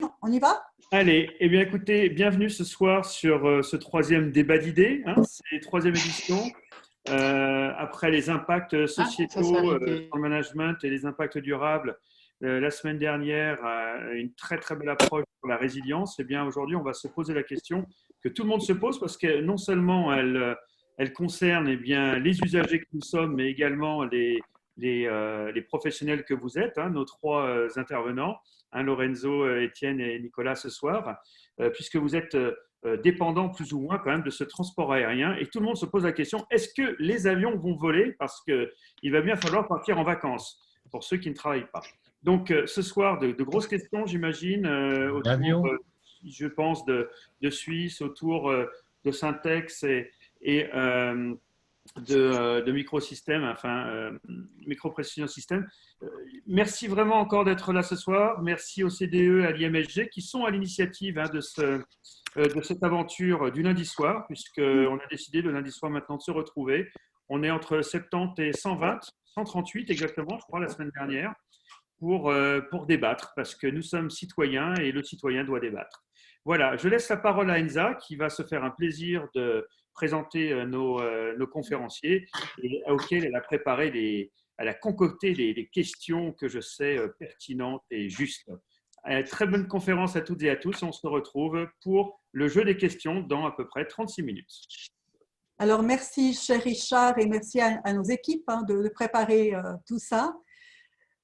On y va? Allez, eh bien écoutez, bienvenue ce soir sur ce troisième débat d'idées. C'est la troisième édition. Après les impacts Ah, ça c'est sociétaux arrivé. sur le management et les impacts durables, la semaine dernière, une très très belle approche sur la résilience. Eh bien aujourd'hui, on va se poser la question que tout le monde se pose parce que non seulement elle concerne bien, les usagers que nous sommes, mais également les professionnels que vous êtes, nos trois intervenants. Lorenzo, Étienne et Nicolas ce soir, puisque vous êtes dépendants plus ou moins quand même de ce transport aérien. Et tout le monde se pose la question, est-ce que les avions vont voler? Parce qu'il va bien falloir partir en vacances pour ceux qui ne travaillent pas. Donc ce soir, de grosses questions, j'imagine, autour, L'avion. je pense, de Suisse, autour de Syntex et de microsystèmes, micro-précision système. Merci vraiment encore d'être là ce soir. Merci au CDE et à l'IMSG qui sont à l'initiative de cette aventure du lundi soir, puisqu'on a décidé le lundi soir maintenant de se retrouver. On est entre 70 et 120, 138 exactement, je crois, la semaine dernière, pour débattre, parce que nous sommes citoyens et le citoyen doit débattre. Voilà, je laisse la parole à Enza qui va se faire un plaisir de présenter nos conférenciers et auxquels elle a concocté des questions que je sais pertinentes et justes. Très bonne conférence à toutes et à tous. On se retrouve pour le jeu des questions dans à peu près 36 minutes. Alors, merci, cher Richard, et merci à nos équipes de préparer tout ça.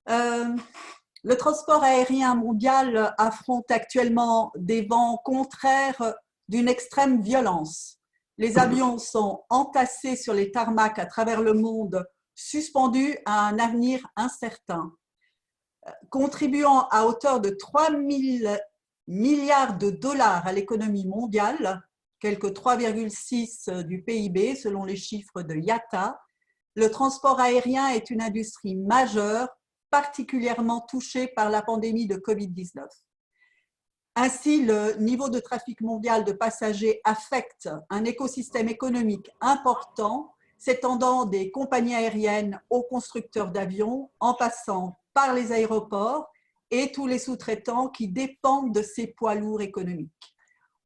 Le transport aérien mondial affronte actuellement des vents contraires d'une extrême violence. Les avions sont entassés sur les tarmacs à travers le monde, suspendus à un avenir incertain. Contribuant à hauteur de 3 000 milliards de dollars à l'économie mondiale, quelques 3,6 du PIB selon les chiffres de IATA, le transport aérien est une industrie majeure, particulièrement touchée par la pandémie de Covid-19. Ainsi, le niveau de trafic mondial de passagers affecte un écosystème économique important, s'étendant des compagnies aériennes aux constructeurs d'avions, en passant par les aéroports et tous les sous-traitants qui dépendent de ces poids lourds économiques.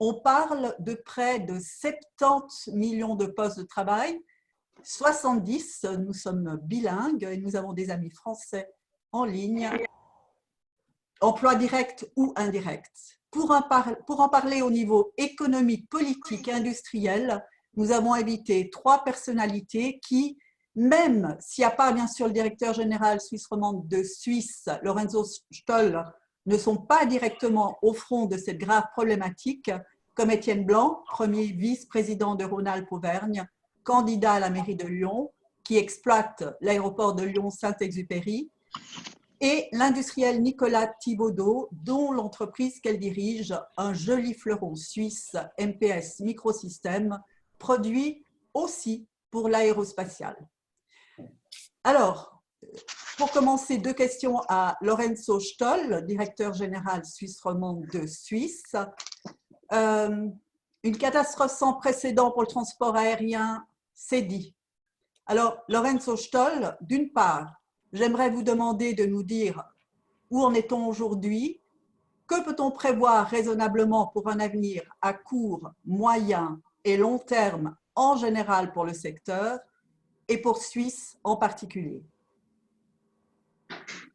On parle de près de 70 millions de postes de travail, 70, nous sommes bilingues et nous avons des amis français en ligne, emploi direct ou indirect. Pour en parler au niveau économique, politique et industriel, nous avons invité trois personnalités qui, même s'il n'y a pas bien sûr le directeur général suisse romande de Suisse, Lorenzo Stoll, ne sont pas directement au front de cette grave problématique, comme Étienne Blanc, premier vice-président de Rhône-Alpes-Auvergne, candidat à la mairie de Lyon, qui exploite l'aéroport de Lyon-Saint-Exupéry, et l'industriel Nicolas Thibaudeau, dont l'entreprise qu'elle dirige, un joli fleuron suisse, MPS Microsystème, produit aussi pour l'aérospatial. Alors, pour commencer, deux questions à Lorenzo Stoll, directeur général suisse romande de Suisse. Une catastrophe sans précédent pour le transport aérien, c'est dit. Alors, Lorenzo Stoll, d'une part, j'aimerais vous demander de nous dire où en est-on aujourd'hui, que peut-on prévoir raisonnablement pour un avenir à court, moyen et long terme en général pour le secteur et pour Suisse en particulier.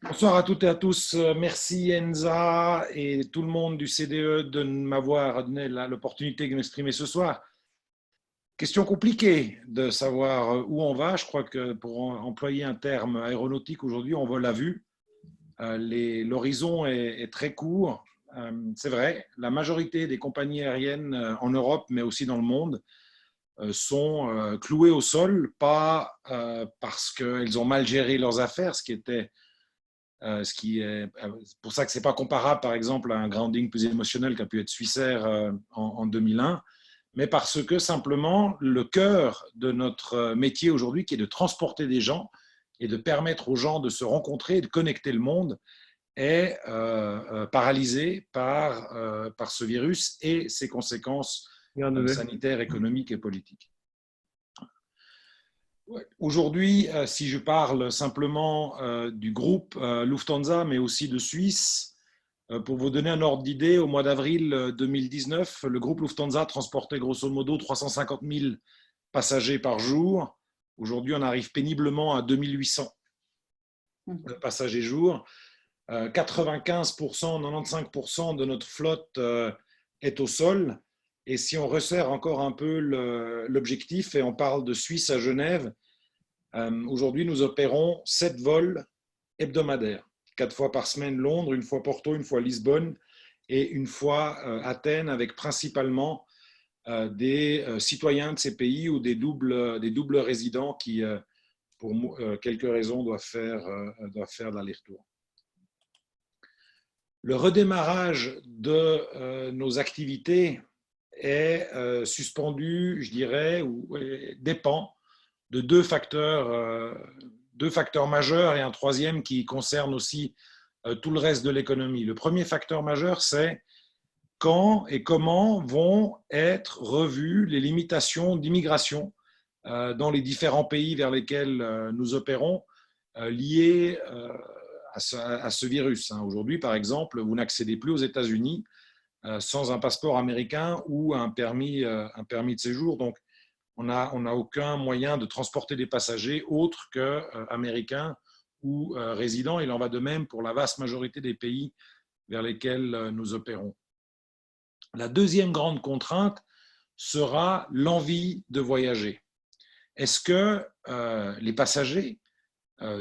Bonsoir à toutes et à tous. Merci Enza et tout le monde du CDE de m'avoir donné l'opportunité de m'exprimer ce soir. Question compliquée de savoir où on va. Je crois que pour employer un terme aéronautique aujourd'hui, on vole à vue. L'horizon est très court. C'est vrai, la majorité des compagnies aériennes en Europe, mais aussi dans le monde, sont clouées au sol, pas parce qu'elles ont mal géré leurs affaires, ce qui est pour ça que ce n'est pas comparable, par exemple, à un grounding plus émotionnel qu'a pu être Swissair en 2001, mais parce que simplement le cœur de notre métier aujourd'hui, qui est de transporter des gens et de permettre aux gens de se rencontrer et de connecter le monde, est paralysé par ce virus et ses conséquences sanitaires, économiques et politiques. Aujourd'hui, si je parle simplement du groupe Lufthansa, mais aussi de Suisse, Pour vous donner un ordre d'idée, au mois d'avril 2019, le groupe Lufthansa transportait grosso modo 350 000 passagers par jour. Aujourd'hui, on arrive péniblement à 2800 passagers jour. 95%, 95% de notre flotte est au sol. Et si on resserre encore un peu l'objectif et on parle de Suisse à Genève, aujourd'hui, nous opérons 7 vols hebdomadaires. 4 fois par semaine Londres, une fois Porto, une fois Lisbonne et une fois Athènes, avec principalement des citoyens de ces pays ou des doubles résidents qui, pour quelques raisons, doivent faire l'aller-retour. Le redémarrage de nos activités est suspendu, je dirais, ou dépend de deux facteurs majeurs et un troisième qui concerne aussi tout le reste de l'économie. Le premier facteur majeur, c'est quand et comment vont être revues les limitations d'immigration dans les différents pays vers lesquels nous opérons liées à ce virus. Aujourd'hui, par exemple, vous n'accédez plus aux États-Unis sans un passeport américain ou un permis de séjour. Donc, on n'a aucun moyen de transporter des passagers autres qu'américains ou résidents. Il en va de même pour la vaste majorité des pays vers lesquels nous opérons. La deuxième grande contrainte sera l'envie de voyager. Est-ce que les passagers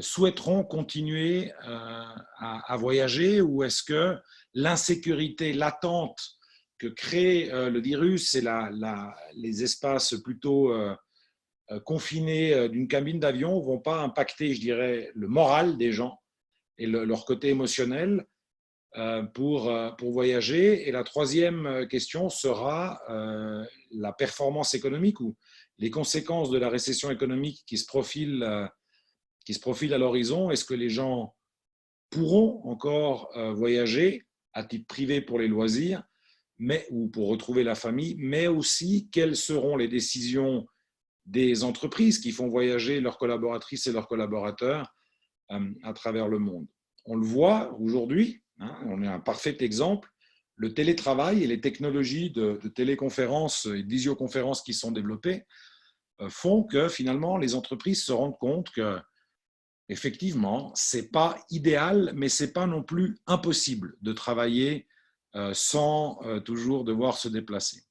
souhaiteront continuer à voyager ou est-ce que l'insécurité latente que crée le virus et les espaces plutôt confinés d'une cabine d'avion ne vont pas impacter, je dirais, le moral des gens et leur côté émotionnel pour voyager. Et la troisième question sera la performance économique ou les conséquences de la récession économique qui se profile à l'horizon. Est-ce que les gens pourront encore voyager à titre privé pour les loisirs ou pour retrouver la famille, mais aussi quelles seront les décisions des entreprises qui font voyager leurs collaboratrices et leurs collaborateurs à travers le monde. On le voit aujourd'hui, on est un parfait exemple, le télétravail et les technologies de téléconférence et de visioconférence qui sont développées font que finalement les entreprises se rendent compte que effectivement, ce n'est pas idéal, mais ce n'est pas non plus impossible de travailler sans toujours devoir se déplacer.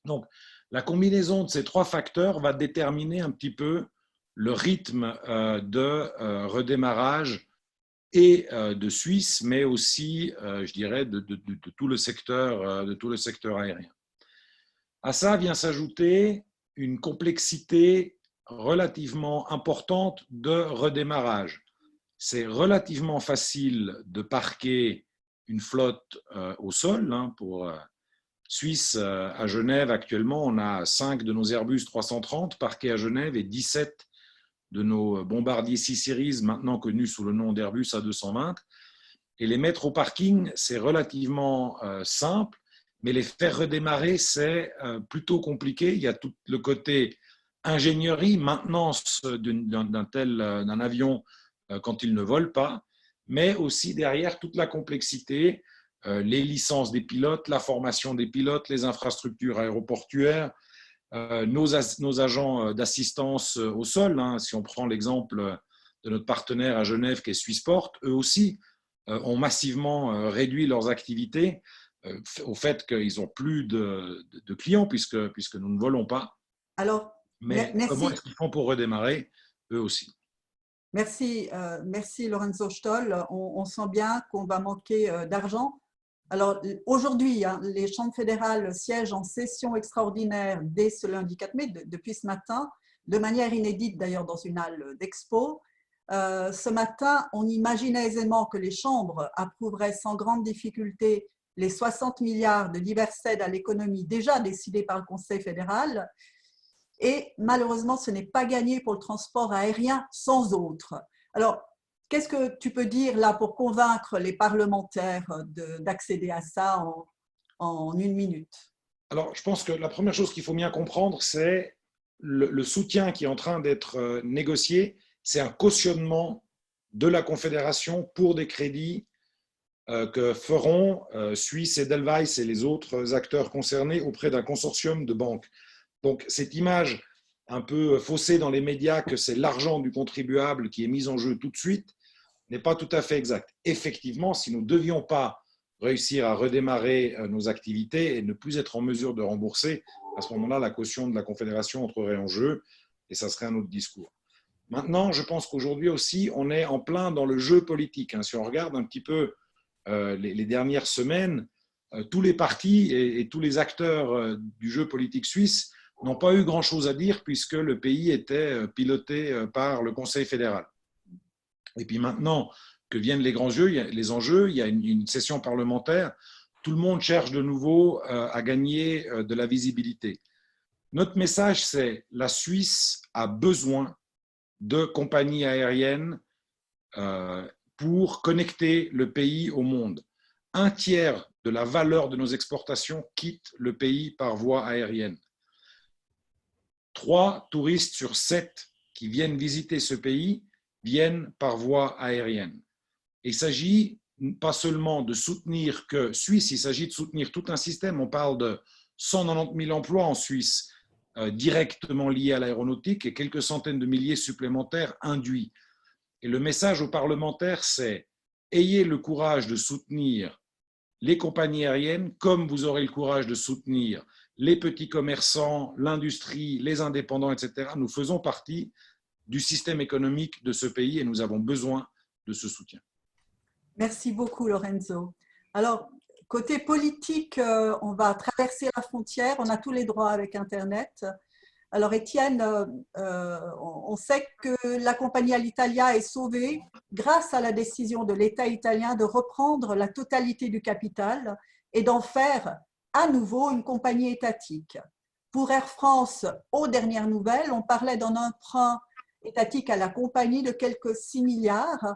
Donc, la combinaison de ces trois facteurs va déterminer un petit peu le rythme de redémarrage et de Suisse, mais aussi, je dirais, de tout le secteur aérien. À ça vient s'ajouter une complexité relativement importante de redémarrage. C'est relativement facile de parquer une flotte au sol. Pour Suisse, à Genève, actuellement, on a 5 de nos Airbus 330 parqués à Genève et 17 de nos Bombardier C-Series, maintenant connus sous le nom d'Airbus A220. Et les mettre au parking, c'est relativement simple, mais les faire redémarrer, c'est plutôt compliqué. Il y a tout le côté ingénierie, maintenance d'un avion quand il ne vole pas, mais aussi derrière toute la complexité, les licences des pilotes, la formation des pilotes, les infrastructures aéroportuaires, nos agents d'assistance au sol. Si on prend l'exemple de notre partenaire à Genève qui est Swissport, eux aussi ont massivement réduit leurs activités au fait qu'ils n'ont plus de clients puisque nous ne volons pas. Alors, mais merci. Comment est-ce qu'ils font pour redémarrer, eux aussi? Merci, merci Lorenzo Stoll. On sent bien qu'on va manquer d'argent. Alors aujourd'hui, les chambres fédérales siègent en session extraordinaire dès ce lundi 4 mai, depuis ce matin, de manière inédite d'ailleurs dans une halle d'expo. Ce matin, on imaginait aisément que les chambres approuveraient sans grande difficulté les 60 milliards de diverses aides à l'économie déjà décidées par le Conseil fédéral. Et malheureusement, ce n'est pas gagné pour le transport aérien sans autre. Alors, qu'est-ce que tu peux dire là pour convaincre les parlementaires d'accéder à ça en une minute? Alors, je pense que la première chose qu'il faut bien comprendre, c'est le soutien qui est en train d'être négocié, c'est un cautionnement de la Confédération pour des crédits que feront Suisse, Edelweiss et les autres acteurs concernés auprès d'un consortium de banques. Donc, cette image un peu faussée dans les médias que c'est l'argent du contribuable qui est mis en jeu tout de suite n'est pas tout à fait exacte. Effectivement, si nous ne devions pas réussir à redémarrer nos activités et ne plus être en mesure de rembourser, à ce moment-là, la caution de la Confédération entrerait en jeu et ça serait un autre discours. Maintenant, je pense qu'aujourd'hui aussi, on est en plein dans le jeu politique. Si on regarde un petit peu les dernières semaines, tous les partis et tous les acteurs du jeu politique suisse n'ont pas eu grand-chose à dire puisque le pays était piloté par le Conseil fédéral. Et puis maintenant que viennent les grands jeux, les enjeux, il y a une session parlementaire, tout le monde cherche de nouveau à gagner de la visibilité. Notre message, c'est la Suisse a besoin de compagnies aériennes pour connecter le pays au monde. Un tiers de la valeur de nos exportations quitte le pays par voie aérienne. 3 touristes sur 7 qui viennent visiter ce pays viennent par voie aérienne. Il s'agit pas seulement de soutenir que Suisse, il s'agit de soutenir tout un système. On parle de 190 000 emplois en Suisse directement liés à l'aéronautique et quelques centaines de milliers supplémentaires induits. Et le message aux parlementaires, c'est ayez le courage de soutenir les compagnies aériennes comme vous aurez le courage de soutenir les petits commerçants, l'industrie, les indépendants, etc. Nous faisons partie du système économique de ce pays et nous avons besoin de ce soutien. Merci beaucoup, Lorenzo. Alors, côté politique, on va traverser la frontière, on a tous les droits avec Internet. Alors, Étienne, on sait que la compagnie Alitalia est sauvée grâce à la décision de l'État italien de reprendre la totalité du capital et d'en faire à nouveau une compagnie étatique. Pour Air France, aux dernières nouvelles, on parlait d'un emprunt étatique à la compagnie de quelques 6 milliards.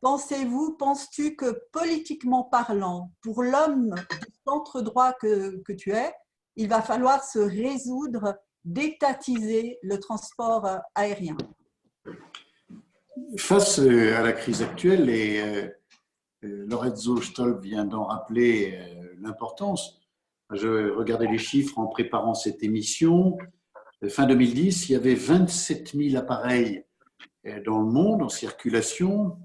Penses-tu que politiquement parlant, pour l'homme du centre droit que tu es, il va falloir se résoudre d'étatiser le transport aérien? Face à la crise actuelle, et Lorenzo Stolp vient d'en rappeler l'importance, je regardais les chiffres en préparant cette émission. Fin 2010, il y avait 27 000 appareils dans le monde en circulation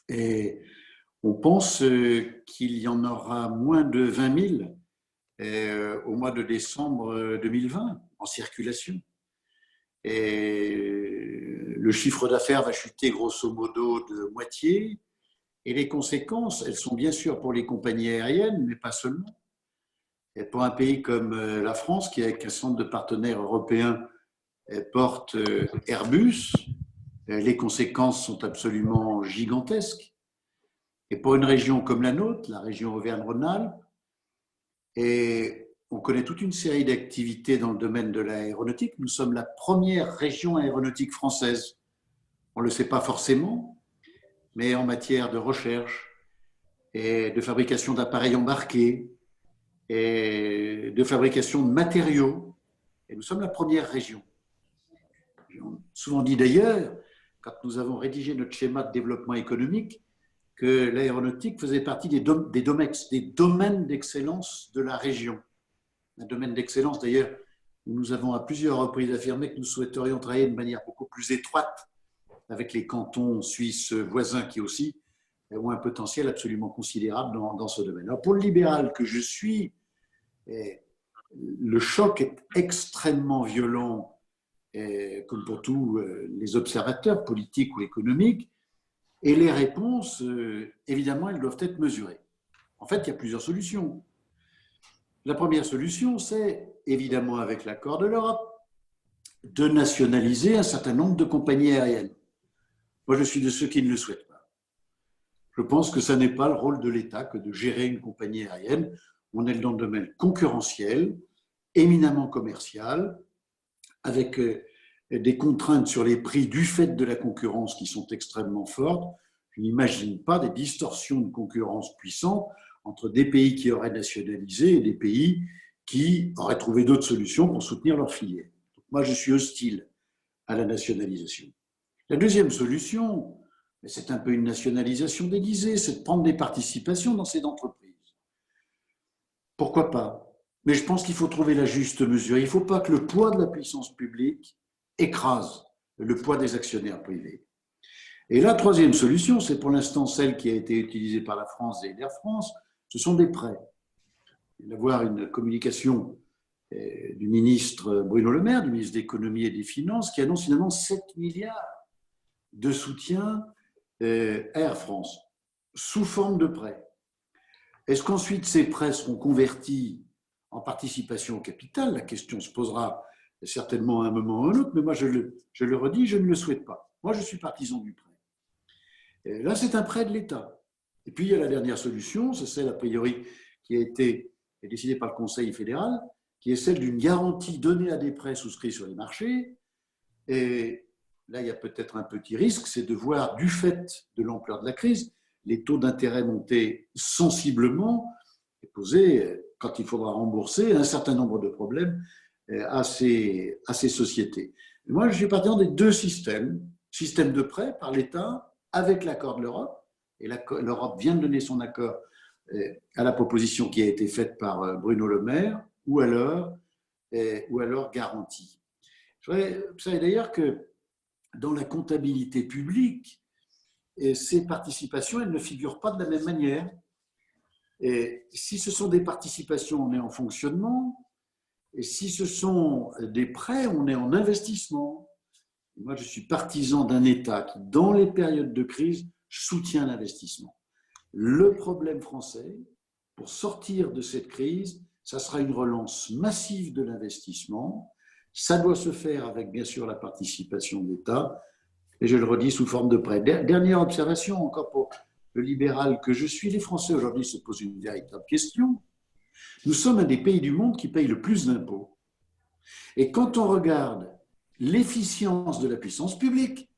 et on pense qu'il y en aura moins de 20 000 au mois de décembre 2020 en circulation. Et le chiffre d'affaires va chuter grosso modo de moitié et les conséquences, elles sont bien sûr pour les compagnies aériennes, mais pas seulement. Et pour un pays comme la France, qui avec un centre de partenaires européens porte Airbus, les conséquences sont absolument gigantesques. Et pour une région comme la nôtre, la région Auvergne-Rhône-Alpes, et on connaît toute une série d'activités dans le domaine de l'aéronautique. Nous sommes la première région aéronautique française. On ne le sait pas forcément, mais en matière de recherche et de fabrication d'appareils embarqués, et de fabrication de matériaux. Et nous sommes la première région. On a souvent dit d'ailleurs, quand nous avons rédigé notre schéma de développement économique, que l'aéronautique faisait partie des domaines d'excellence de la région. Un domaine d'excellence d'ailleurs où nous avons à plusieurs reprises affirmé que nous souhaiterions travailler de manière beaucoup plus étroite avec les cantons suisses voisins qui aussi ont un potentiel absolument considérable dans ce domaine. Alors pour le libéral que je suis, le choc est extrêmement violent, comme pour tous les observateurs politiques ou économiques, et les réponses, évidemment, elles doivent être mesurées. En fait, il y a plusieurs solutions. La première solution, c'est, évidemment avec l'accord de l'Europe, de nationaliser un certain nombre de compagnies aériennes. Moi, je suis de ceux qui ne le souhaitent pas. Je pense que ce n'est pas le rôle de l'État que de gérer une compagnie aérienne. On est dans le domaine concurrentiel, éminemment commercial, avec des contraintes sur les prix du fait de la concurrence qui sont extrêmement fortes. Je n'imagine pas des distorsions de concurrence puissantes entre des pays qui auraient nationalisé et des pays qui auraient trouvé d'autres solutions pour soutenir leur filière. Donc moi, je suis hostile à la nationalisation. La deuxième solution, Mais c'est un peu une nationalisation déguisée, c'est de prendre des participations dans ces entreprises. Pourquoi pas? Mais je pense qu'il faut trouver la juste mesure. Il ne faut pas que le poids de la puissance publique écrase le poids des actionnaires privés. Et la troisième solution, c'est pour l'instant celle qui a été utilisée par la France et l'Air France, ce sont des prêts. D'avoir une communication du ministre Bruno Le Maire, du ministre de l'Économie et des Finances, qui annonce finalement 7 milliards de soutien à Air France, sous forme de prêts. Est-ce qu'ensuite ces prêts seront convertis en participation au capital? La question se posera certainement à un moment ou à un autre, mais moi je le redis, je ne le souhaite pas. Moi je suis partisan du prêt. Et là c'est un prêt de l'État. Et puis il y a la dernière solution, c'est celle a priori qui a été décidée par le Conseil fédéral, qui est celle d'une garantie donnée à des prêts souscrits sur les marchés. Et là il y a peut-être un petit risque, c'est de voir du fait de l'ampleur de la crise, les taux d'intérêt monter sensiblement et poser, quand il faudra rembourser, un certain nombre de problèmes à ces sociétés. Et moi, je suis partisan des deux systèmes. Système de prêt par l'État avec l'accord de l'Europe, et l'Europe vient de donner son accord à la proposition qui a été faite par Bruno Le Maire, ou alors garantie. Vous savez d'ailleurs que dans la comptabilité publique, ces participations, elles ne figurent pas de la même manière. Et si ce sont des participations, on est en fonctionnement. Et si ce sont des prêts, on est en investissement. Et moi, je suis partisan d'un État qui, dans les périodes de crise, soutient l'investissement. Le problème français, pour sortir de cette crise, ça sera une relance massive de l'investissement. Ça doit se faire avec, bien sûr, la participation de l'État. Et je le redis, sous forme de prêt. Dernière observation, encore pour le libéral que je suis, les Français aujourd'hui se posent une véritable question. Nous sommes un des pays du monde qui paye le plus d'impôts. Et quand on regarde l'efficience de la puissance publique,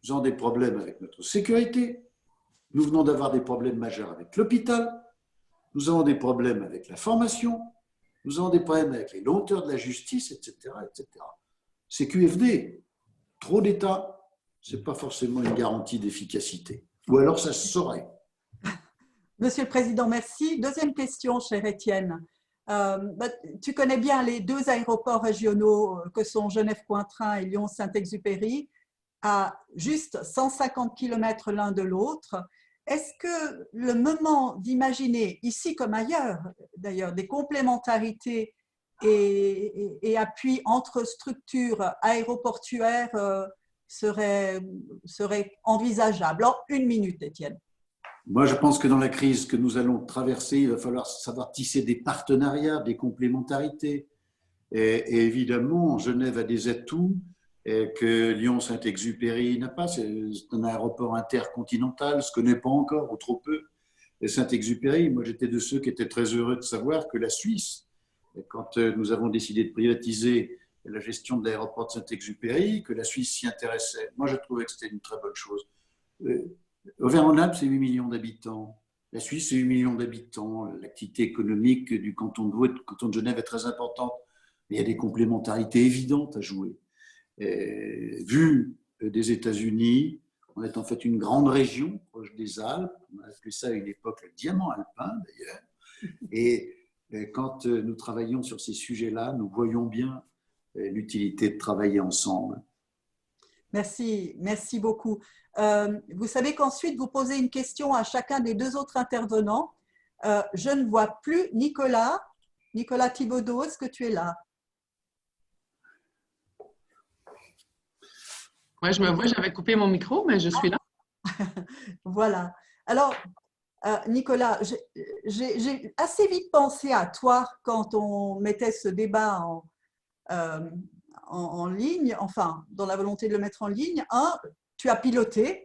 nous avons des problèmes avec notre sécurité, nous venons d'avoir des problèmes majeurs avec l'hôpital, nous avons des problèmes avec la formation, nous avons des problèmes avec les lenteurs de la justice, etc. etc. C'est QFD. Trop d'État, ce n'est pas forcément une garantie d'efficacité. Ou alors ça se saurait. Monsieur le Président, merci. Deuxième question, cher Étienne. Tu connais bien les deux aéroports régionaux que sont Genève-Cointrin et Lyon-Saint-Exupéry, à juste 150 km l'un de l'autre. Est-ce que le moment d'imaginer, ici comme ailleurs, d'ailleurs, des complémentarités et appuis entre structures aéroportuaires serait envisageable? En une minute, Étienne. Moi, je pense que dans la crise que nous allons traverser, il va falloir savoir tisser des partenariats, des complémentarités. Et évidemment, Genève a des atouts que Lyon-Saint-Exupéry n'a pas. C'est un aéroport intercontinental, ce que n'est pas encore, ou trop peu. Et Saint-Exupéry, moi, j'étais de ceux qui étaient très heureux de savoir que la Suisse, quand nous avons décidé de privatiser la gestion de l'aéroport de Saint-Exupéry, que la Suisse s'y intéressait. Moi, je trouvais que c'était une très bonne chose. Auvergne-Rhône-Alpes, c'est 8 millions d'habitants. La Suisse, c'est 8 millions d'habitants. L'activité économique du canton de Vaud et du canton de Genève est très importante. Mais il y a des complémentarités évidentes à jouer. Vu des États-Unis, on est en fait une grande région proche des Alpes. On a appelé ça à une époque le diamant alpin, d'ailleurs. Et quand nous travaillons sur ces sujets-là, nous voyons bien l'utilité de travailler ensemble. Merci, merci beaucoup. Vous savez qu'ensuite, vous posez une question à chacun des deux autres intervenants. Je ne vois plus Nicolas. Nicolas Thibaudot, est-ce que tu es là? Ouais, je me vois, j'avais coupé mon micro, mais je suis là. Voilà. Alors, Nicolas, j'ai assez vite pensé à toi quand on mettait ce débat en ligne, enfin, dans la volonté de le mettre en ligne. Tu as piloté,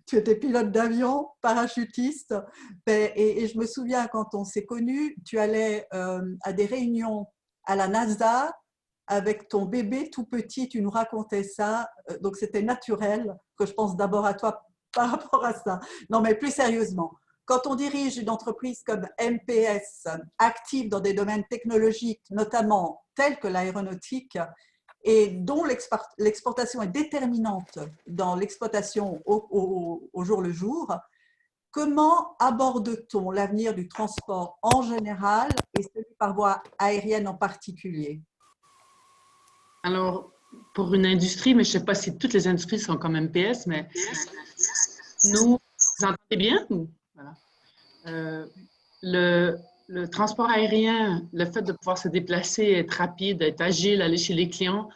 tu étais pilote d'avion, parachutiste, et je me souviens quand on s'est connus, tu allais à des réunions à la NASA avec ton bébé tout petit, tu nous racontais ça, donc c'était naturel que je pense d'abord à toi par rapport à ça. Non, mais plus sérieusement, quand on dirige une entreprise comme MPS, active dans des domaines technologiques, notamment tels que l'aéronautique, et dont l'exportation est déterminante dans l'exploitation au jour le jour, comment aborde-t-on l'avenir du transport en général et celui par voie aérienne en particulier? Alors, pour une industrie, mais je ne sais pas si toutes les industries sont comme MPS, mais nous, vous entendez bien? Voilà. Le transport aérien, le fait de pouvoir se déplacer, être rapide, être agile, aller chez les clients,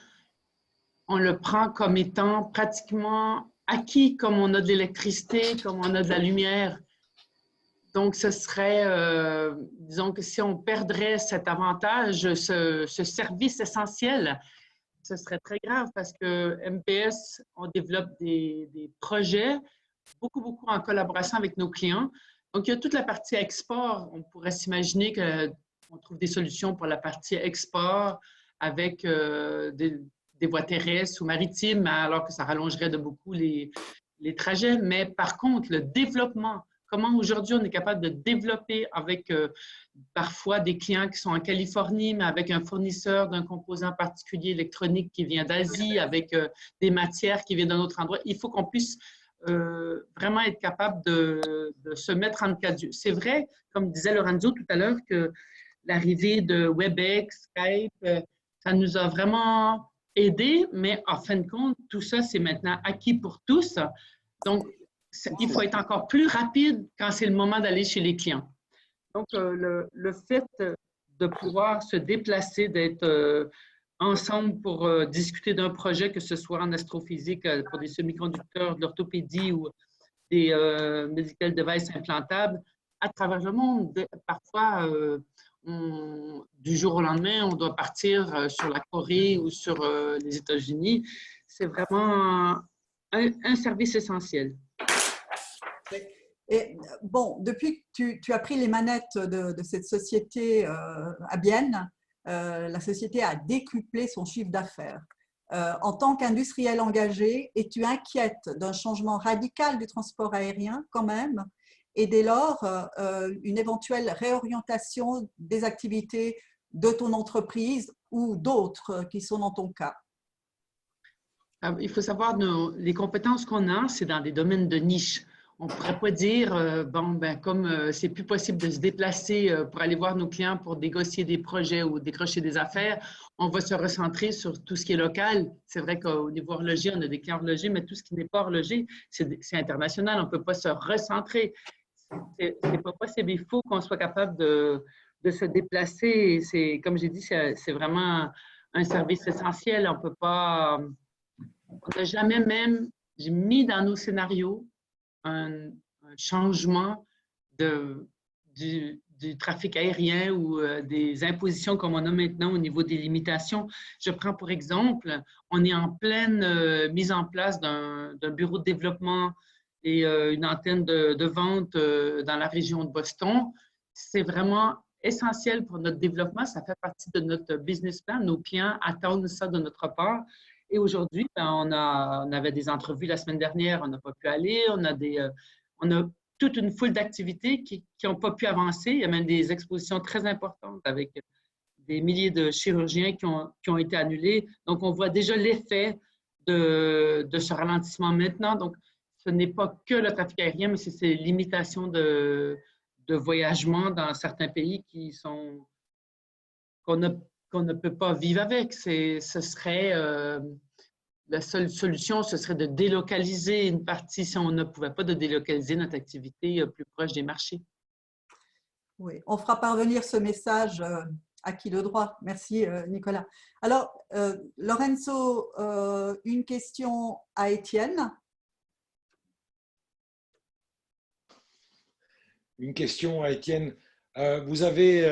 on le prend comme étant pratiquement acquis, comme on a de l'électricité, comme on a de la lumière. Donc, ce serait, disons que si on perdrait cet avantage, ce service essentiel, ce serait très grave parce que MPS, on développe des projets, beaucoup en collaboration avec nos clients. Donc, il y a toute la partie export. On pourrait s'imaginer qu'on trouve des solutions pour la partie export avec des voies terrestres ou maritimes, alors que ça rallongerait de beaucoup les trajets. Mais par contre, le développement, comment aujourd'hui on est capable de développer avec parfois des clients qui sont en Californie, mais avec un fournisseur d'un composant particulier électronique qui vient d'Asie, avec des matières qui viennent d'un autre endroit. Il faut qu'on puisse vraiment être capable de se mettre en cas. C'est vrai, comme disait Lorenzo tout à l'heure, que l'arrivée de WebEx, Skype, ça nous a vraiment aidés, mais en fin de compte, tout ça, c'est maintenant acquis pour tous. Donc, il faut être encore plus rapide quand c'est le moment d'aller chez les clients. Donc, le fait de pouvoir se déplacer, d'être ensemble pour discuter d'un projet, que ce soit en astrophysique pour des semi-conducteurs, de l'orthopédie ou des medical devices implantables à travers le monde. Parfois, du jour au lendemain, on doit partir sur la Corée ou sur les États-Unis. C'est vraiment un service essentiel. Et bon, depuis que tu as pris les manettes de cette société à Bienne, la société a décuplé son chiffre d'affaires. En tant qu'industriel engagé, es-tu inquiète d'un changement radical du transport aérien quand même? Et dès lors, une éventuelle réorientation des activités de ton entreprise ou d'autres qui sont dans ton cas? Il faut savoir, les compétences qu'on a, c'est dans des domaines de niche. On ne pourrait pas dire, bon, ben, comme c'est plus possible de se déplacer pour aller voir nos clients pour négocier des projets ou décrocher des affaires, on va se recentrer sur tout ce qui est local. C'est vrai qu'au niveau horloger, on a des clients horlogers, mais tout ce qui n'est pas horloger, c'est international. On ne peut pas se recentrer. C'est pas possible. Il faut qu'on soit capable de se déplacer. C'est, comme j'ai dit, c'est vraiment un service essentiel. On peut pas. On n'a jamais même mis dans nos scénarios un changement du trafic aérien ou des impositions comme on a maintenant au niveau des limitations. Je prends pour exemple, on est en pleine mise en place d'un bureau de développement et une antenne de vente dans la région de Boston. C'est vraiment essentiel pour notre développement. Ça fait partie de notre business plan. Nos clients attendent ça de notre part. Et aujourd'hui, ben, on avait des entrevues la semaine dernière, on n'a pas pu aller. On a toute une foule d'activités qui n'ont pas pu avancer. Il y a même des expositions très importantes avec des milliers de chirurgiens qui ont été annulés. Donc, on voit déjà l'effet de ce ralentissement maintenant. Donc, ce n'est pas que le trafic aérien, mais c'est ces limitations de voyagement dans certains pays qu'on ne peut pas vivre avec. La seule solution, ce serait de délocaliser une partie, si on ne pouvait pas, de délocaliser notre activité plus proche des marchés. Oui, on fera parvenir ce message à qui le droit. Merci, Nicolas. Alors, Lorenzo, une question à Étienne. Une question à Étienne. Vous avez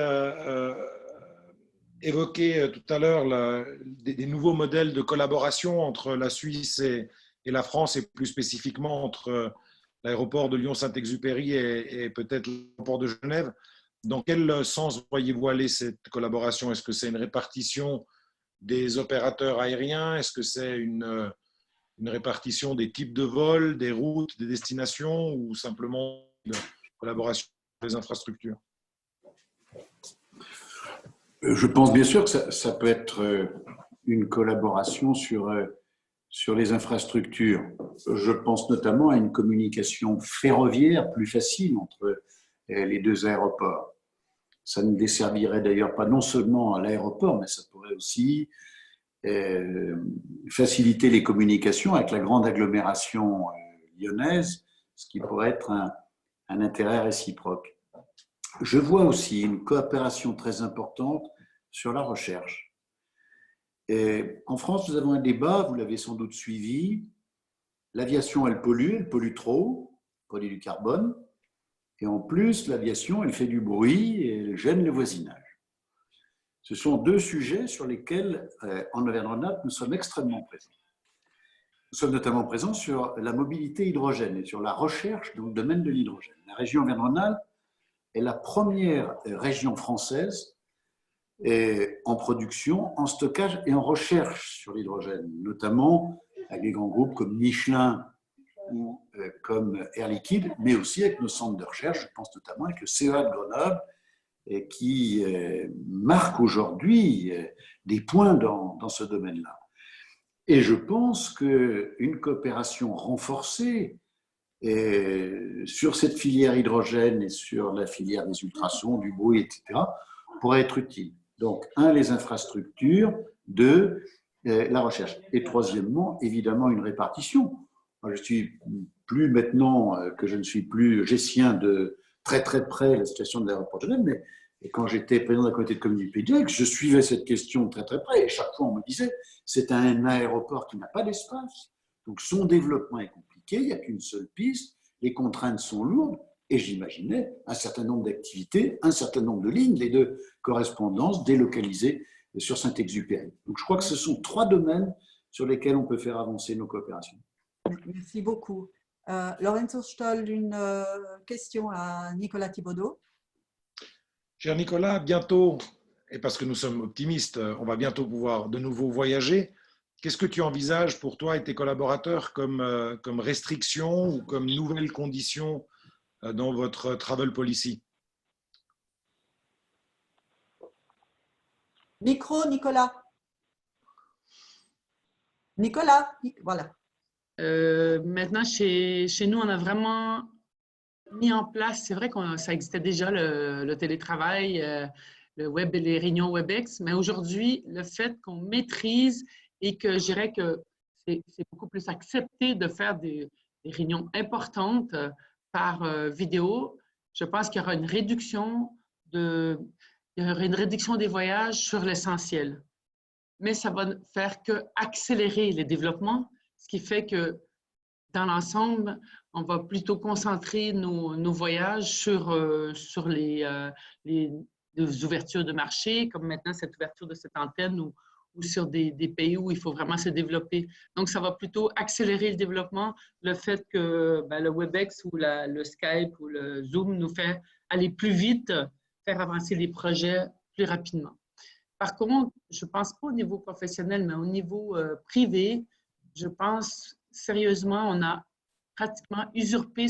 évoqué tout à l'heure des nouveaux modèles de collaboration entre la Suisse et la France, et plus spécifiquement entre l'aéroport de Lyon-Saint-Exupéry et peut-être l'aéroport de Genève. Dans quel sens voyez-vous aller cette collaboration? Est-ce que c'est une répartition des opérateurs aériens? Est-ce que c'est une répartition des types de vols, des routes, des destinations, ou simplement une collaboration sur les infrastructures? Je pense bien sûr que ça peut être une collaboration sur les infrastructures. Je pense notamment à une communication ferroviaire plus facile entre les deux aéroports. Ça ne desservirait d'ailleurs pas non seulement à l'aéroport, mais ça pourrait aussi faciliter les communications avec la grande agglomération lyonnaise, ce qui pourrait être un intérêt réciproque. Je vois aussi une coopération très importante sur la recherche. Et en France, nous avons un débat, vous l'avez sans doute suivi. L'aviation, elle pollue trop, produit du carbone. Et en plus, l'aviation, elle fait du bruit et elle gêne le voisinage. Ce sont deux sujets sur lesquels, en Auvergne-Rhône-Alpes, nous sommes extrêmement présents. Nous sommes notamment présents sur la mobilité hydrogène et sur la recherche dans le domaine de l'hydrogène. La région Auvergne-Rhône-Alpes est la première région française en production, en stockage et en recherche sur l'hydrogène, notamment avec des grands groupes comme Michelin ou comme Air Liquide, mais aussi avec nos centres de recherche, je pense notamment avec le CEA de Grenoble, qui marque aujourd'hui des points dans ce domaine-là. Et je pense qu'une coopération renforcée sur cette filière hydrogène et sur la filière des ultrasons, du bruit, etc., pourrait être utile. Donc, un, les infrastructures, deux, la recherche. Et troisièmement, évidemment, une répartition. Moi, je suis plus maintenant que je ne suis plus gessien de très très près la situation de l'aéroport de Genève, mais quand j'étais président de la communauté de communes du Pays de Gex, je suivais cette question de très très près et chaque fois on me disait c'est un aéroport qui n'a pas d'espace, donc son développement est compliqué, il n'y a qu'une seule piste, les contraintes sont lourdes et j'imaginais un certain nombre d'activités, un certain nombre de lignes, les deux correspondances délocalisées sur Saint-Exupéry. Donc je crois que ce sont trois domaines sur lesquels on peut faire avancer nos coopérations. Merci beaucoup. Lorenzo Stoll, une question à Nicolas Thibaudeau. Cher Nicolas, bientôt, et parce que nous sommes optimistes, on va bientôt pouvoir de nouveau voyager. Qu'est-ce que tu envisages pour toi et tes collaborateurs comme restrictions ou comme nouvelles conditions dans votre travel policy? Micro, Nicolas. Nicolas, voilà. Maintenant, chez nous, on a vraiment mis en place, c'est vrai que ça existait déjà, le télétravail, le web et les réunions WebEx, mais aujourd'hui, le fait qu'on maîtrise et que je dirais que c'est beaucoup plus accepté de faire des réunions importantes par vidéo, je pense qu'il y aura une réduction des voyages sur l'essentiel. Mais ça va faire qu'accélérer les développements, ce qui fait que dans l'ensemble, on va plutôt concentrer nos voyages sur les ouvertures de marché, comme maintenant cette ouverture de cette antenne ou sur des pays où il faut vraiment se développer. Donc, ça va plutôt accélérer le développement, le fait que le WebEx ou le Skype ou le Zoom nous fait aller plus vite, faire avancer les projets plus rapidement. Par contre, je ne pense pas au niveau professionnel, mais au niveau privé, je pense sérieusement, on a pratiquement usurpé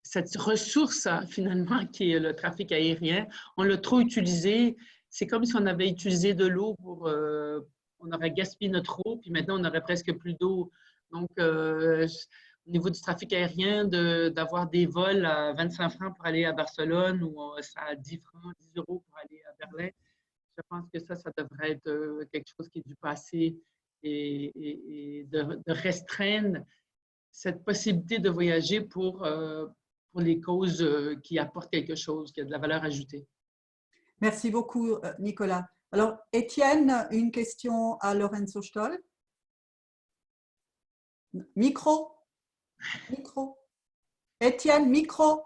cette ressource, finalement, qui est le trafic aérien. On l'a trop utilisé. C'est comme si on avait utilisé de l'eau on aurait gaspillé notre eau, puis maintenant, on n'aurait presque plus d'eau. Donc, au niveau du trafic aérien, d'avoir des vols à 25 francs pour aller à Barcelone ou à 10 francs, 10 euros pour aller à Berlin, je pense que ça devrait être quelque chose qui est du passé et de restreindre cette possibilité de voyager pour les causes qui apportent quelque chose, qui a de la valeur ajoutée. Merci beaucoup, Nicolas. Alors, Étienne, une question à Lorenzo Stoll. Micro. Micro. Étienne, micro.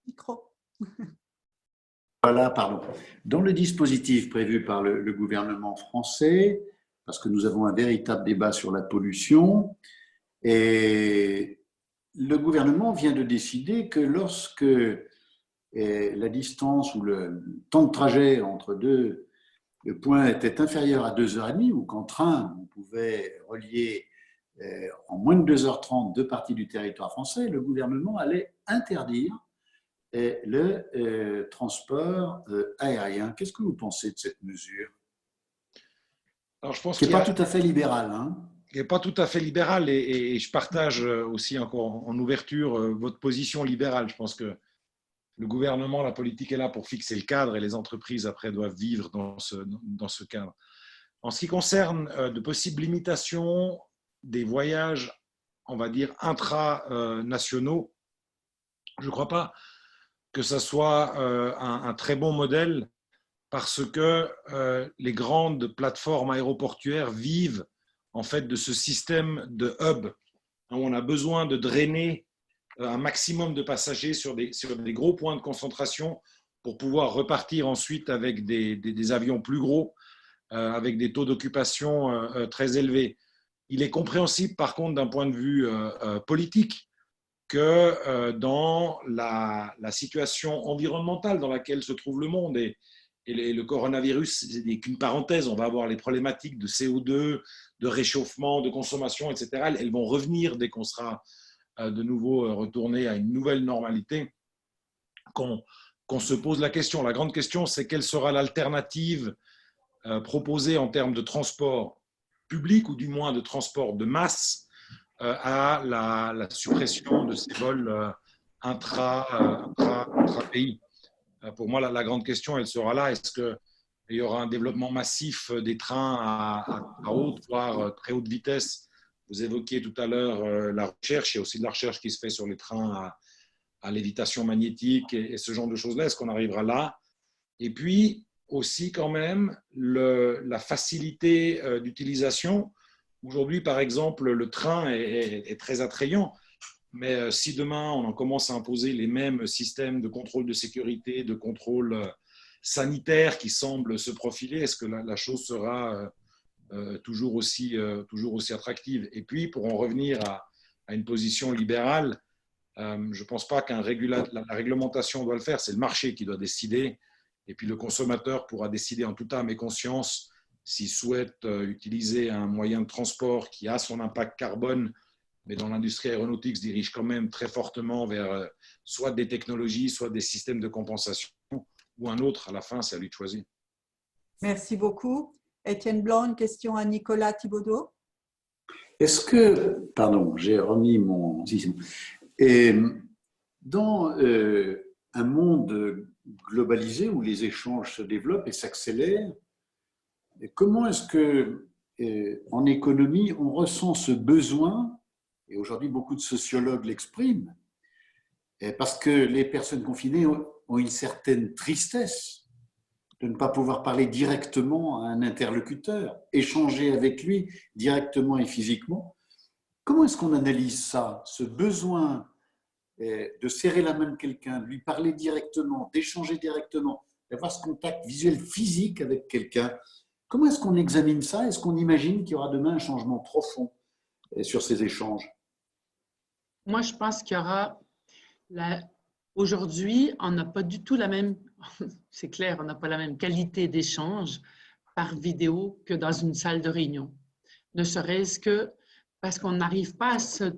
Micro. Voilà, pardon. Dans le dispositif prévu par le gouvernement français, parce que nous avons un véritable débat sur la pollution, et le gouvernement vient de décider que lorsque la distance ou le temps de trajet entre deux points était inférieur à 2h30, ou qu'en train, on pouvait relier en moins de 2h30 deux parties du territoire français, le gouvernement allait interdire le transport aérien. Qu'est-ce que vous pensez de cette mesure? Alors, je pense qui qu'il n'est y pas a, tout à fait libéral. Hein. qui n'est pas tout à fait libéral et je partage aussi encore en ouverture votre position libérale. Je pense que le gouvernement, la politique est là pour fixer le cadre et les entreprises après doivent vivre dans ce cadre. En ce qui concerne de possibles limitations des voyages, on va dire intra-nationaux, je ne crois pas que ça soit un très bon modèle parce que les grandes plateformes aéroportuaires vivent en fait de ce système de hub où on a besoin de drainer un maximum de passagers sur des gros points de concentration pour pouvoir repartir ensuite avec des avions plus gros, avec des taux d'occupation très élevés. Il est compréhensible par contre d'un point de vue politique que dans la situation environnementale dans laquelle se trouve le monde et le coronavirus n'est qu'une parenthèse, on va avoir les problématiques de CO2, de réchauffement, de consommation, etc. Elles vont revenir dès qu'on sera de nouveau retourné à une nouvelle normalité, qu'on se pose la question. La grande question, c'est quelle sera l'alternative proposée en termes de transport public ou du moins de transport de masse à la suppression de ces vols intra-pays. Pour moi, la grande question, elle sera là. Est-ce qu'il y aura un développement massif des trains à haute, voire très haute vitesse? Vous évoquiez tout à l'heure la recherche. Il y a aussi de la recherche qui se fait sur les trains à lévitation magnétique et ce genre de choses-là. Est-ce qu'on arrivera là? Et puis aussi quand même la facilité d'utilisation. Aujourd'hui, par exemple, le train est très attrayant. Mais si demain, on en commence à imposer les mêmes systèmes de contrôle de sécurité, de contrôle sanitaire qui semblent se profiler, est-ce que la chose sera toujours aussi attractive? Et puis, pour en revenir à une position libérale, je ne pense pas la réglementation doit le faire, c'est le marché qui doit décider. Et puis, le consommateur pourra décider en toute âme et conscience s'il souhaite utiliser un moyen de transport qui a son impact carbone, mais dans l'industrie aéronautique se dirige quand même très fortement vers soit des technologies, soit des systèmes de compensation, ou un autre. À la fin, c'est à lui de choisir. Merci beaucoup. Étienne Blanc, une question à Nicolas Thibaudeau. Est-ce que, pardon, j'ai remis mon... Et dans un monde globalisé où les échanges se développent et s'accélèrent, comment est-ce que, en économie, on ressent ce besoin, et aujourd'hui beaucoup de sociologues l'expriment, parce que les personnes confinées ont une certaine tristesse de ne pas pouvoir parler directement à un interlocuteur, échanger avec lui directement et physiquement. Comment est-ce qu'on analyse ça, ce besoin de serrer la main de quelqu'un, de lui parler directement, d'échanger directement, d'avoir ce contact visuel physique avec quelqu'un? Comment est-ce qu'on examine ça? Est-ce qu'on imagine qu'il y aura demain un changement profond sur ces échanges? Moi, je pense qu'il y aura... Aujourd'hui, on n'a pas du tout la même... C'est clair, on n'a pas la même qualité d'échange par vidéo que dans une salle de réunion. Ne serait-ce que parce qu'on n'arrive pas à ce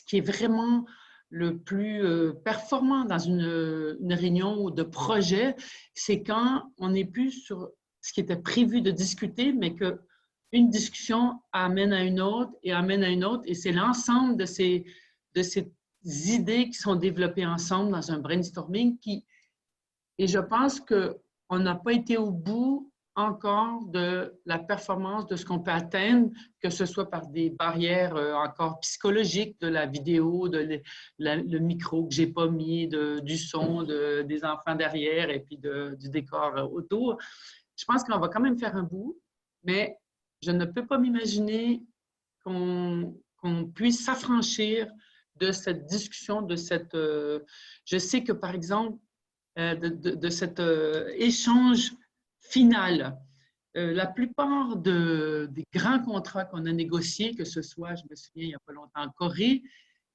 qui est vraiment le plus performant dans une réunion de projet, c'est quand on n'est plus sur ce qui était prévu de discuter, mais qu'une discussion amène à une autre et amène à une autre, et c'est l'ensemble de ces idées qui sont développées ensemble dans un brainstorming et je pense qu'on n'a pas été au bout encore de la performance de ce qu'on peut atteindre, que ce soit par des barrières encore psychologiques de la vidéo, le micro que je n'ai pas mis, du son, des enfants derrière et puis du décor autour. Je pense qu'on va quand même faire un bout, mais je ne peux pas m'imaginer qu'on puisse s'affranchir de cette discussion, de cette... je sais que, par exemple, de cet échange final. La plupart des grands contrats qu'on a négociés, que ce soit, je me souviens, il n'y a pas longtemps en Corée,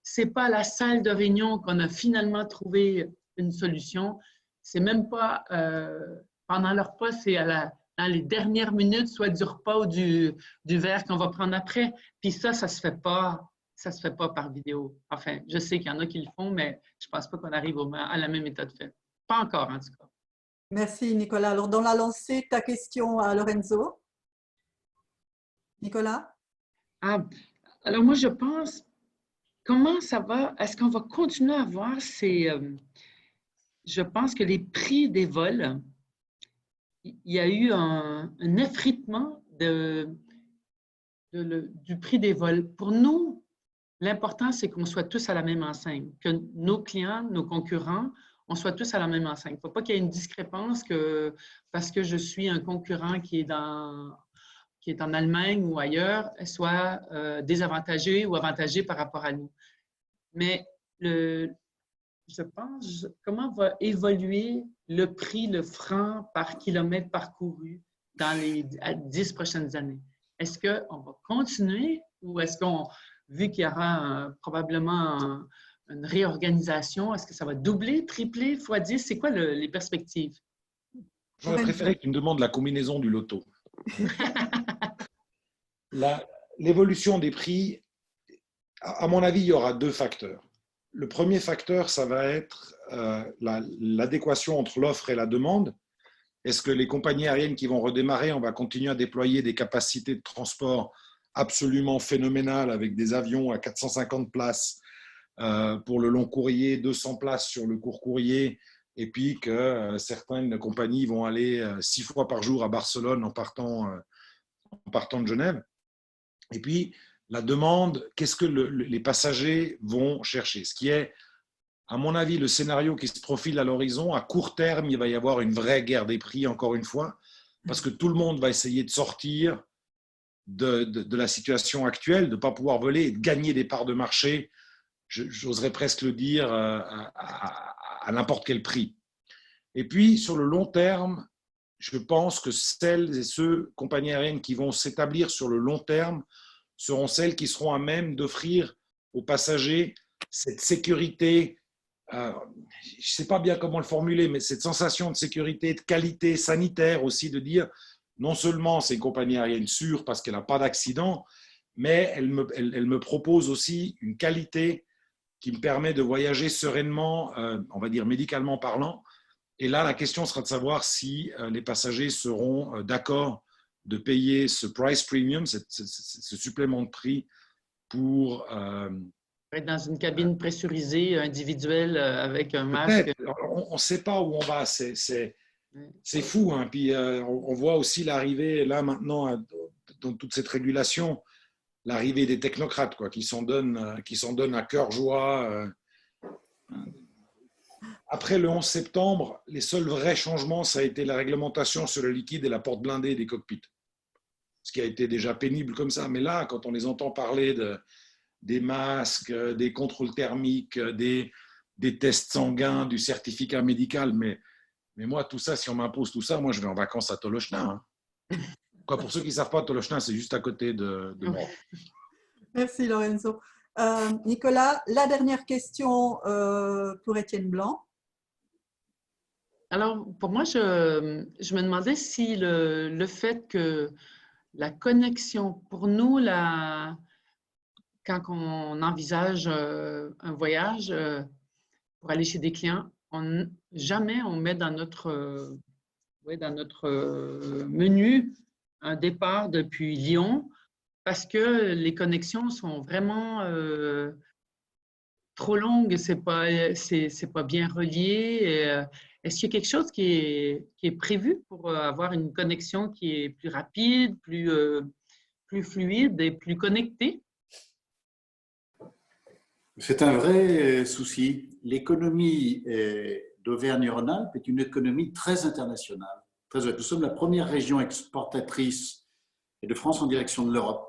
ce n'est pas à la salle de réunion qu'on a finalement trouvé une solution. C'est même pas pendant leur repas, c'est dans les dernières minutes, soit du repas ou du verre qu'on va prendre après. Puis ça ne se fait pas. Ça ne se fait pas par vidéo. Enfin, je sais qu'il y en a qui le font, mais je ne pense pas qu'on arrive à la même état de fait. Pas encore, en tout cas. Merci, Nicolas. Alors, dans la lancée, ta question à Lorenzo. Nicolas? Ah, alors moi, je pense, comment ça va? Est-ce qu'on va continuer à voir je pense que les prix des vols, il y a eu un effritement du prix des vols. Pour nous, l'important, c'est qu'on soit tous à la même enseigne, que nos clients, nos concurrents, on soit tous à la même enseigne. Il ne faut pas qu'il y ait une discrépance que parce que je suis un concurrent qui est en Allemagne ou ailleurs, soit désavantagé ou avantagé par rapport à nous. Mais je pense, comment va évoluer le prix, le franc par kilomètre parcouru dans les 10 prochaines années? Est-ce qu'on va continuer ou est-ce qu'on, vu qu'il y aura probablement une réorganisation, est-ce que ça va doubler, tripler, fois 10? C'est quoi les perspectives? J'aurais préféré que tu me demandes la combinaison du loto. L'évolution des prix, à mon avis, il y aura deux facteurs. Le premier facteur, ça va être l'adéquation entre l'offre et la demande. Est-ce que les compagnies aériennes qui vont redémarrer, on va continuer à déployer des capacités de transport absolument phénoménales avec des avions à 450 places pour le long courrier, 200 places sur le court courrier, et puis que certaines compagnies vont aller 6 fois par jour à Barcelone en partant de Genève. Et puis, la demande, qu'est-ce que les passagers vont chercher? Ce qui est, à mon avis, le scénario qui se profile à l'horizon. À court terme, il va y avoir une vraie guerre des prix, encore une fois, parce que tout le monde va essayer de sortir de la situation actuelle, de ne pas pouvoir voler et de gagner des parts de marché, j'oserais presque le dire, à n'importe quel prix. Et puis, sur le long terme, je pense que celles et ceux, compagnies aériennes qui vont s'établir sur le long terme, seront celles qui seront à même d'offrir aux passagers cette sécurité, je ne sais pas bien comment le formuler, mais cette sensation de sécurité, de qualité sanitaire aussi, de dire non seulement c'est une compagnie aérienne sûre parce qu'elle n'a pas d'accident, mais elle me propose aussi une qualité qui me permet de voyager sereinement, on va dire médicalement parlant. Et là, la question sera de savoir si les passagers seront d'accord de payer ce price premium, ce supplément de prix pour… Être dans une cabine pressurisée, individuelle, avec un masque. On ne sait pas où on va, c'est fou. Hein. Puis on voit aussi l'arrivée, là maintenant, dans toute cette régulation, l'arrivée des technocrates quoi, qui s'en donnent à cœur joie. Après le 11 septembre, les seuls vrais changements, ça a été la réglementation sur le liquide et la porte blindée des cockpits. Ce qui a été déjà pénible comme ça. Mais là, quand on les entend parler des masques, des contrôles thermiques, des tests sanguins, du certificat médical, mais moi, tout ça, si on m'impose tout ça, moi, je vais en vacances à Tolochna. Hein. Quoi, pour ceux qui ne savent pas, Tolochna, c'est juste à côté de moi. Merci Lorenzo. Nicolas, la dernière question pour Étienne Blanc. Alors, pour moi, je me demandais si le fait que la connexion, pour nous, quand on envisage un voyage pour aller chez des clients, jamais on met dans notre menu un départ depuis Lyon parce que les connexions sont vraiment trop longues, c'est pas bien relié. Est-ce qu'il y a quelque chose qui est prévu pour avoir une connexion qui est plus rapide, plus fluide et plus connectée? C'est un vrai souci. L'économie d'Auvergne-Rhône-Alpes est une économie très internationale. Nous sommes la première région exportatrice de France en direction de l'Europe.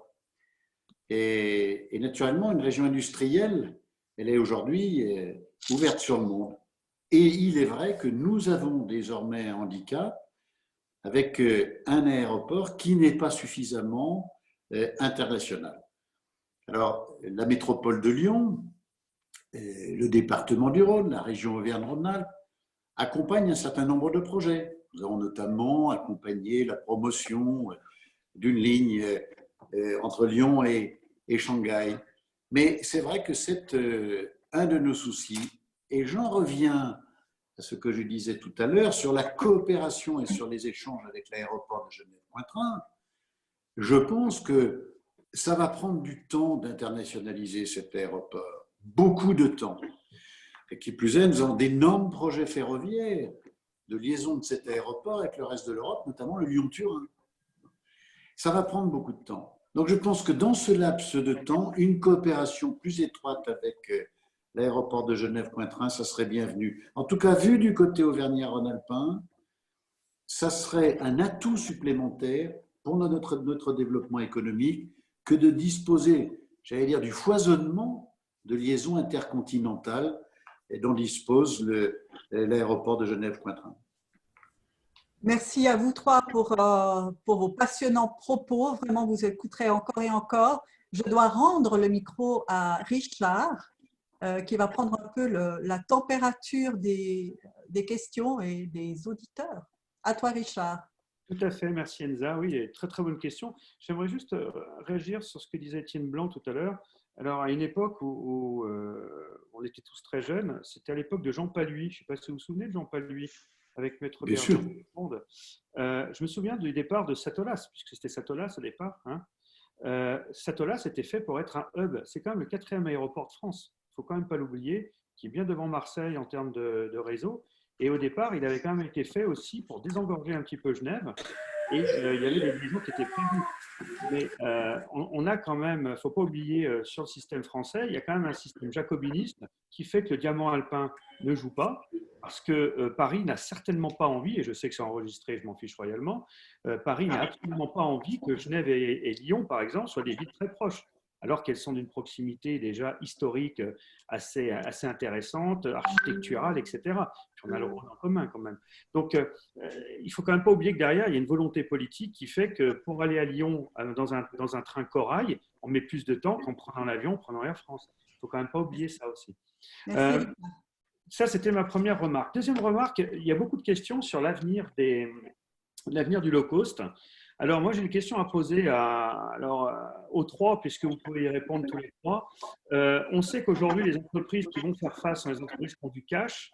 Et naturellement, une région industrielle, elle est aujourd'hui ouverte sur le monde. Et il est vrai que nous avons désormais un handicap avec un aéroport qui n'est pas suffisamment international. Alors, la métropole de Lyon, le département du Rhône, la région Auvergne-Rhône-Alpes, accompagnent un certain nombre de projets. Nous avons notamment accompagné la promotion d'une ligne entre Lyon et Shanghai. Mais c'est vrai que c'est un de nos soucis. Et j'en reviens à ce que je disais tout à l'heure sur la coopération et sur les échanges avec l'aéroport de Genève-Pointrin. Je pense que ça va prendre du temps d'internationaliser cet aéroport, beaucoup de temps. Et qui plus est, nous avons d'énormes projets ferroviaires de liaison de cet aéroport avec le reste de l'Europe, notamment le Lyon-Turin. Ça va prendre beaucoup de temps. Donc je pense que dans ce laps de temps, une coopération plus étroite avec l'aéroport de Genève-Cointrin, ça serait bienvenu. En tout cas, vu du côté auvergnat-rhône-alpin, ça serait un atout supplémentaire pour notre développement économique que de disposer, j'allais dire, du foisonnement de liaisons intercontinentales et dont dispose l'aéroport de Genève-Cointrin. Merci à vous trois pour vos passionnants propos. Vraiment, vous écouterez encore et encore. Je dois rendre le micro à Richard, qui va prendre un peu la température des questions et des auditeurs. À toi, Richard. Tout à fait, merci Enza. Oui, très très bonne question. J'aimerais juste réagir sur ce que disait Étienne Blanc tout à l'heure. Alors, à une époque où on était tous très jeunes, c'était à l'époque de Jean Paluy. Je ne sais pas si vous vous souvenez de Jean Paluy, avec Maître Bien Berger. sûr. Je me souviens du départ de Satolas, puisque c'était Satolas au départ. Satolas était fait pour être un hub. C'est quand même le 4e aéroport de France. Il ne faut quand même pas l'oublier, qui est bien devant Marseille en termes de réseau. Et au départ, il avait quand même été fait aussi pour désengorger un petit peu Genève. Et il y avait des liaisons qui étaient prévues. Mais on a quand même, il ne faut pas oublier, sur le système français, il y a quand même un système jacobiniste qui fait que le diamant alpin ne joue pas, parce que Paris n'a certainement pas envie, et je sais que c'est enregistré, je m'en fiche royalement, Paris n'a absolument pas envie que Genève et Lyon, par exemple, soient des villes très proches, alors qu'elles sont d'une proximité déjà historique assez intéressante, architecturale, etc. Puis on a le Rhône en commun quand même. Donc, il ne faut quand même pas oublier que derrière, il y a une volonté politique qui fait que pour aller à Lyon dans un train corail, on met plus de temps qu'en prenant l'avion, en prenant Air France. Il ne faut quand même pas oublier ça aussi. Merci. Ça, c'était ma première remarque. Deuxième remarque, il y a beaucoup de questions sur l'avenir du low cost. Alors, moi, j'ai une question à poser aux trois, puisque vous pouvez y répondre tous les trois. On sait qu'aujourd'hui, les entreprises qui vont faire face sont les entreprises qui ont du cash.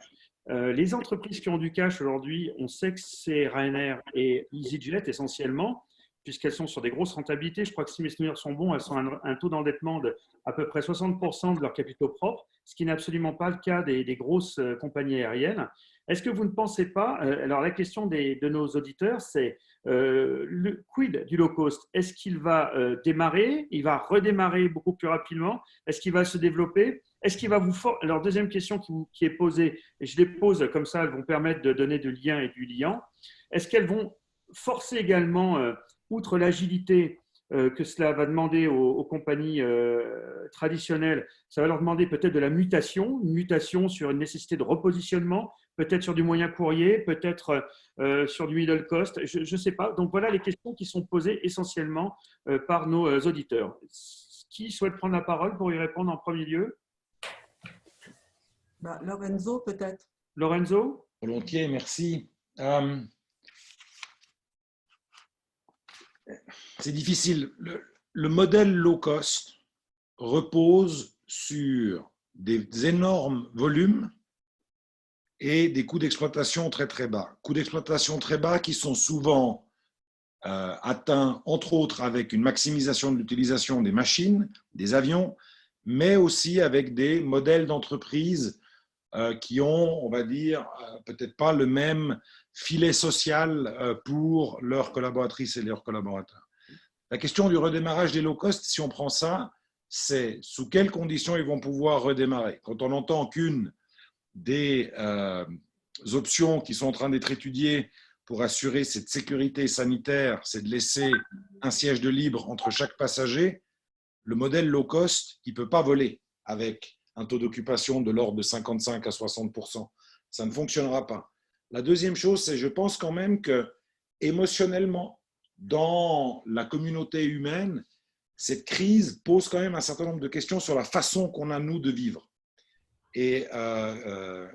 Les entreprises qui ont du cash aujourd'hui, on sait que c'est Ryanair et EasyJet essentiellement, puisqu'elles sont sur des grosses rentabilités. Je crois que si mes souvenirs sont bons, elles sont un taux d'endettement d'à peu près 60% de leurs capitaux propres, ce qui n'est absolument pas le cas des grosses compagnies aériennes. Est-ce que vous ne pensez pas, alors la question de nos auditeurs, c'est le quid du low cost? Est-ce qu'il va démarrer? Il va redémarrer beaucoup plus rapidement? Est-ce qu'il va se développer? Est-ce qu'il va Alors, deuxième question qui est posée, et je les pose comme ça, elles vont permettre de donner du lien et du liant. Est-ce qu'elles vont forcer également, outre l'agilité que cela va demander aux compagnies traditionnelles, ça va leur demander peut-être de la mutation, une mutation sur une nécessité de repositionnement, peut-être sur du moyen courrier, peut-être sur du middle cost, je ne sais pas. Donc voilà les questions qui sont posées essentiellement par nos auditeurs. Qui souhaite prendre la parole pour y répondre en premier lieu? Lorenzo, peut-être. Lorenzo? Volontiers, merci. C'est difficile. Le modèle low cost repose sur des énormes volumes et des coûts d'exploitation très très bas. Coûts d'exploitation très bas qui sont souvent atteints, entre autres, avec une maximisation de l'utilisation des machines, des avions, mais aussi avec des modèles d'entreprise qui ont, on va dire, peut-être pas le même filet social pour leurs collaboratrices et leurs collaborateurs. La question du redémarrage des low cost, si on prend ça, c'est sous quelles conditions ils vont pouvoir redémarrer. Quand on entend qu'une des options qui sont en train d'être étudiées pour assurer cette sécurité sanitaire, c'est de laisser un siège de libre entre chaque passager, le modèle low cost, il ne peut pas voler avec un taux d'occupation de l'ordre de 55 à 60%. Ça ne fonctionnera pas. La deuxième chose, c'est je pense quand même que émotionnellement, dans la communauté humaine, cette crise pose quand même un certain nombre de questions sur la façon qu'on a, nous, de vivre. Et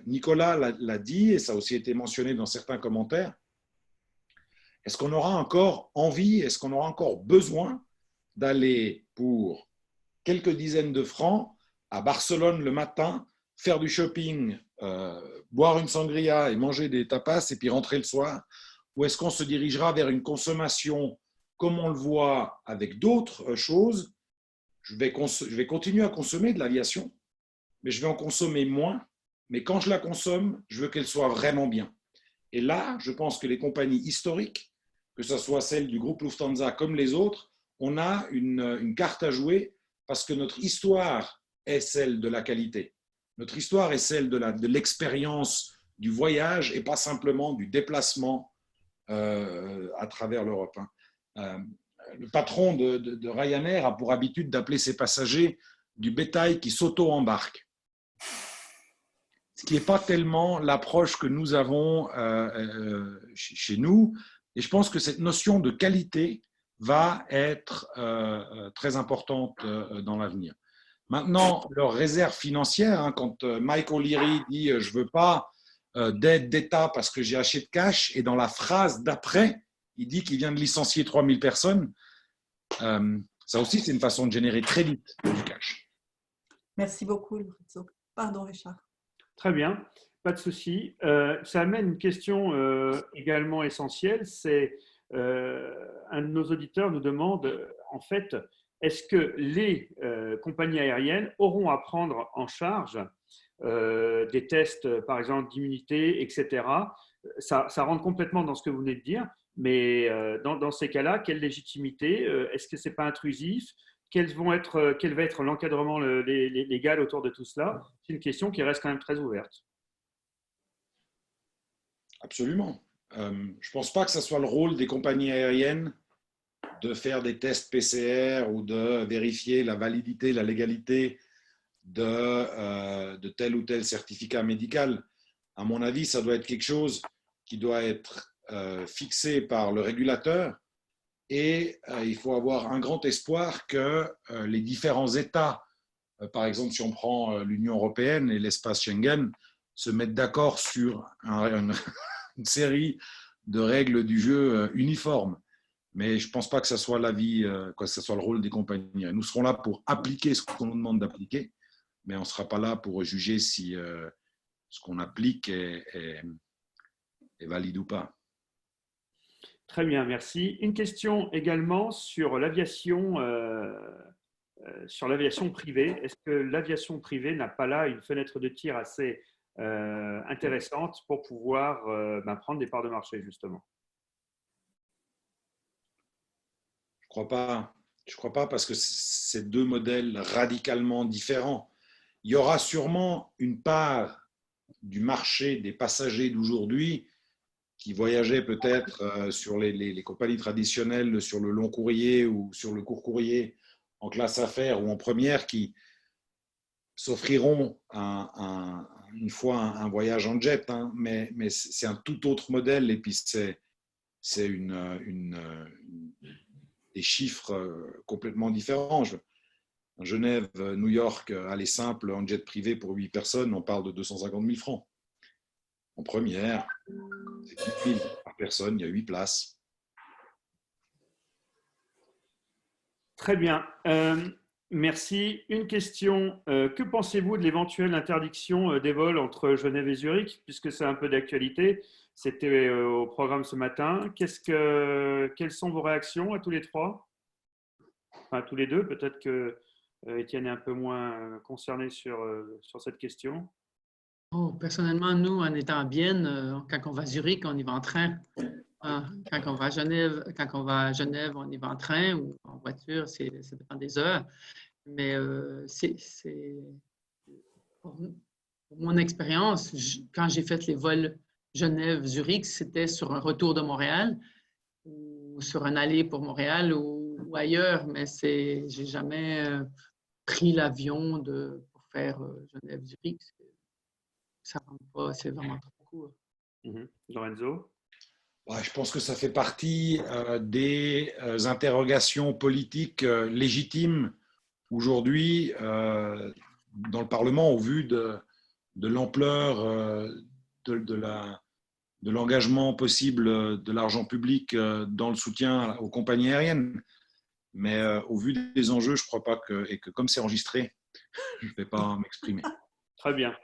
Nicolas l'a dit, et ça a aussi été mentionné dans certains commentaires, est-ce qu'on aura encore envie, est-ce qu'on aura encore besoin d'aller pour quelques dizaines de francs à Barcelone le matin, faire du shopping, boire une sangria et manger des tapas et puis rentrer le soir? Ou est-ce qu'on se dirigera vers une consommation comme on le voit avec d'autres choses, je vais continuer à consommer de l'aviation, mais je vais en consommer moins. Mais quand je la consomme, je veux qu'elle soit vraiment bien. Et là, je pense que les compagnies historiques, que ce soit celles du groupe Lufthansa comme les autres, on a une carte à jouer parce que notre histoire est celle de la qualité. Notre histoire est celle de l'expérience du voyage et pas simplement du déplacement à travers l'Europe. Le patron de Ryanair a pour habitude d'appeler ses passagers du bétail qui s'auto-embarque. Ce qui n'est pas tellement l'approche que nous avons chez nous. Et je pense que cette notion de qualité va être très importante dans l'avenir. Maintenant, leur réserve financière, quand Mike O'Leary dit « je ne veux pas d'aide d'État parce que j'ai acheté de cash », et dans la phrase d'après, il dit qu'il vient de licencier 3000 personnes, ça aussi, c'est une façon de générer très vite du cash. Merci beaucoup, Lorenzo. Pardon, Richard. Très bien, pas de souci. Ça amène une question également essentielle. C'est un de nos auditeurs nous demande, en fait, est-ce que les compagnies aériennes auront à prendre en charge des tests, par exemple, d'immunité, etc. Ça rentre complètement dans ce que vous venez de dire, mais dans ces cas-là, quelle légitimité? Est-ce que ce n'est pas intrusif? Quel va être l'encadrement légal autour de tout cela? C'est une question qui reste quand même très ouverte. Absolument. Je ne pense pas que ce soit le rôle des compagnies aériennes de faire des tests PCR ou de vérifier la validité, la légalité de tel ou tel certificat médical. À mon avis, ça doit être quelque chose qui doit être fixé par le régulateur et il faut avoir un grand espoir que les différents États, par exemple si on prend l'Union européenne et l'espace Schengen, se mettent d'accord sur une série de règles du jeu uniformes. Mais je ne pense pas que ce soit l'avis, que ce soit le rôle des compagnies. Nous serons là pour appliquer ce qu'on nous demande d'appliquer, mais on ne sera pas là pour juger si ce qu'on applique est valide ou pas. Très bien, merci. Une question également sur l'aviation privée. Est-ce que l'aviation privée n'a pas là une fenêtre de tir assez intéressante pour pouvoir prendre des parts de marché, justement? Je ne crois pas. Je crois pas parce que c'est deux modèles radicalement différents. Il y aura sûrement une part du marché des passagers d'aujourd'hui qui voyageaient peut-être sur les compagnies traditionnelles, sur le long courrier ou sur le court courrier en classe affaires ou en première, qui s'offriront une fois un voyage en jet, hein, mais c'est un tout autre modèle et puis c'est des chiffres complètement différents. Genève, New York, aller simple en jet privé pour 8 personnes, on parle de 250 000 francs. En première, c'est 8 000 par personne, il y a 8 places. Très bien. Merci. Une question. Que pensez-vous de l'éventuelle interdiction des vols entre Genève et Zurich, puisque c'est un peu d'actualité? C'était au programme ce matin. Quelles sont vos réactions à tous les trois? Enfin, tous les deux. Peut-être que Étienne est un peu moins concerné sur cette question. Oh, personnellement, nous, en étant à Bienne, quand on va à Zurich, on y va en train. Quand on va à Genève, on y va en train ou en voiture, ça dépend des heures. Mais pour mon expérience, quand j'ai fait les vols Genève-Zurich, c'était sur un retour de Montréal ou sur un aller pour Montréal ou ailleurs, mais j'ai jamais pris l'avion pour faire Genève-Zurich. Ça ne rentre pas, c'est vraiment trop court. Lorenzo? Ouais, je pense que ça fait partie des interrogations politiques légitimes aujourd'hui dans le Parlement au vu de l'ampleur de l'engagement possible de l'argent public dans le soutien aux compagnies aériennes. Mais au vu des enjeux, je ne crois pas et que comme c'est enregistré, je ne vais pas m'exprimer. Très bien.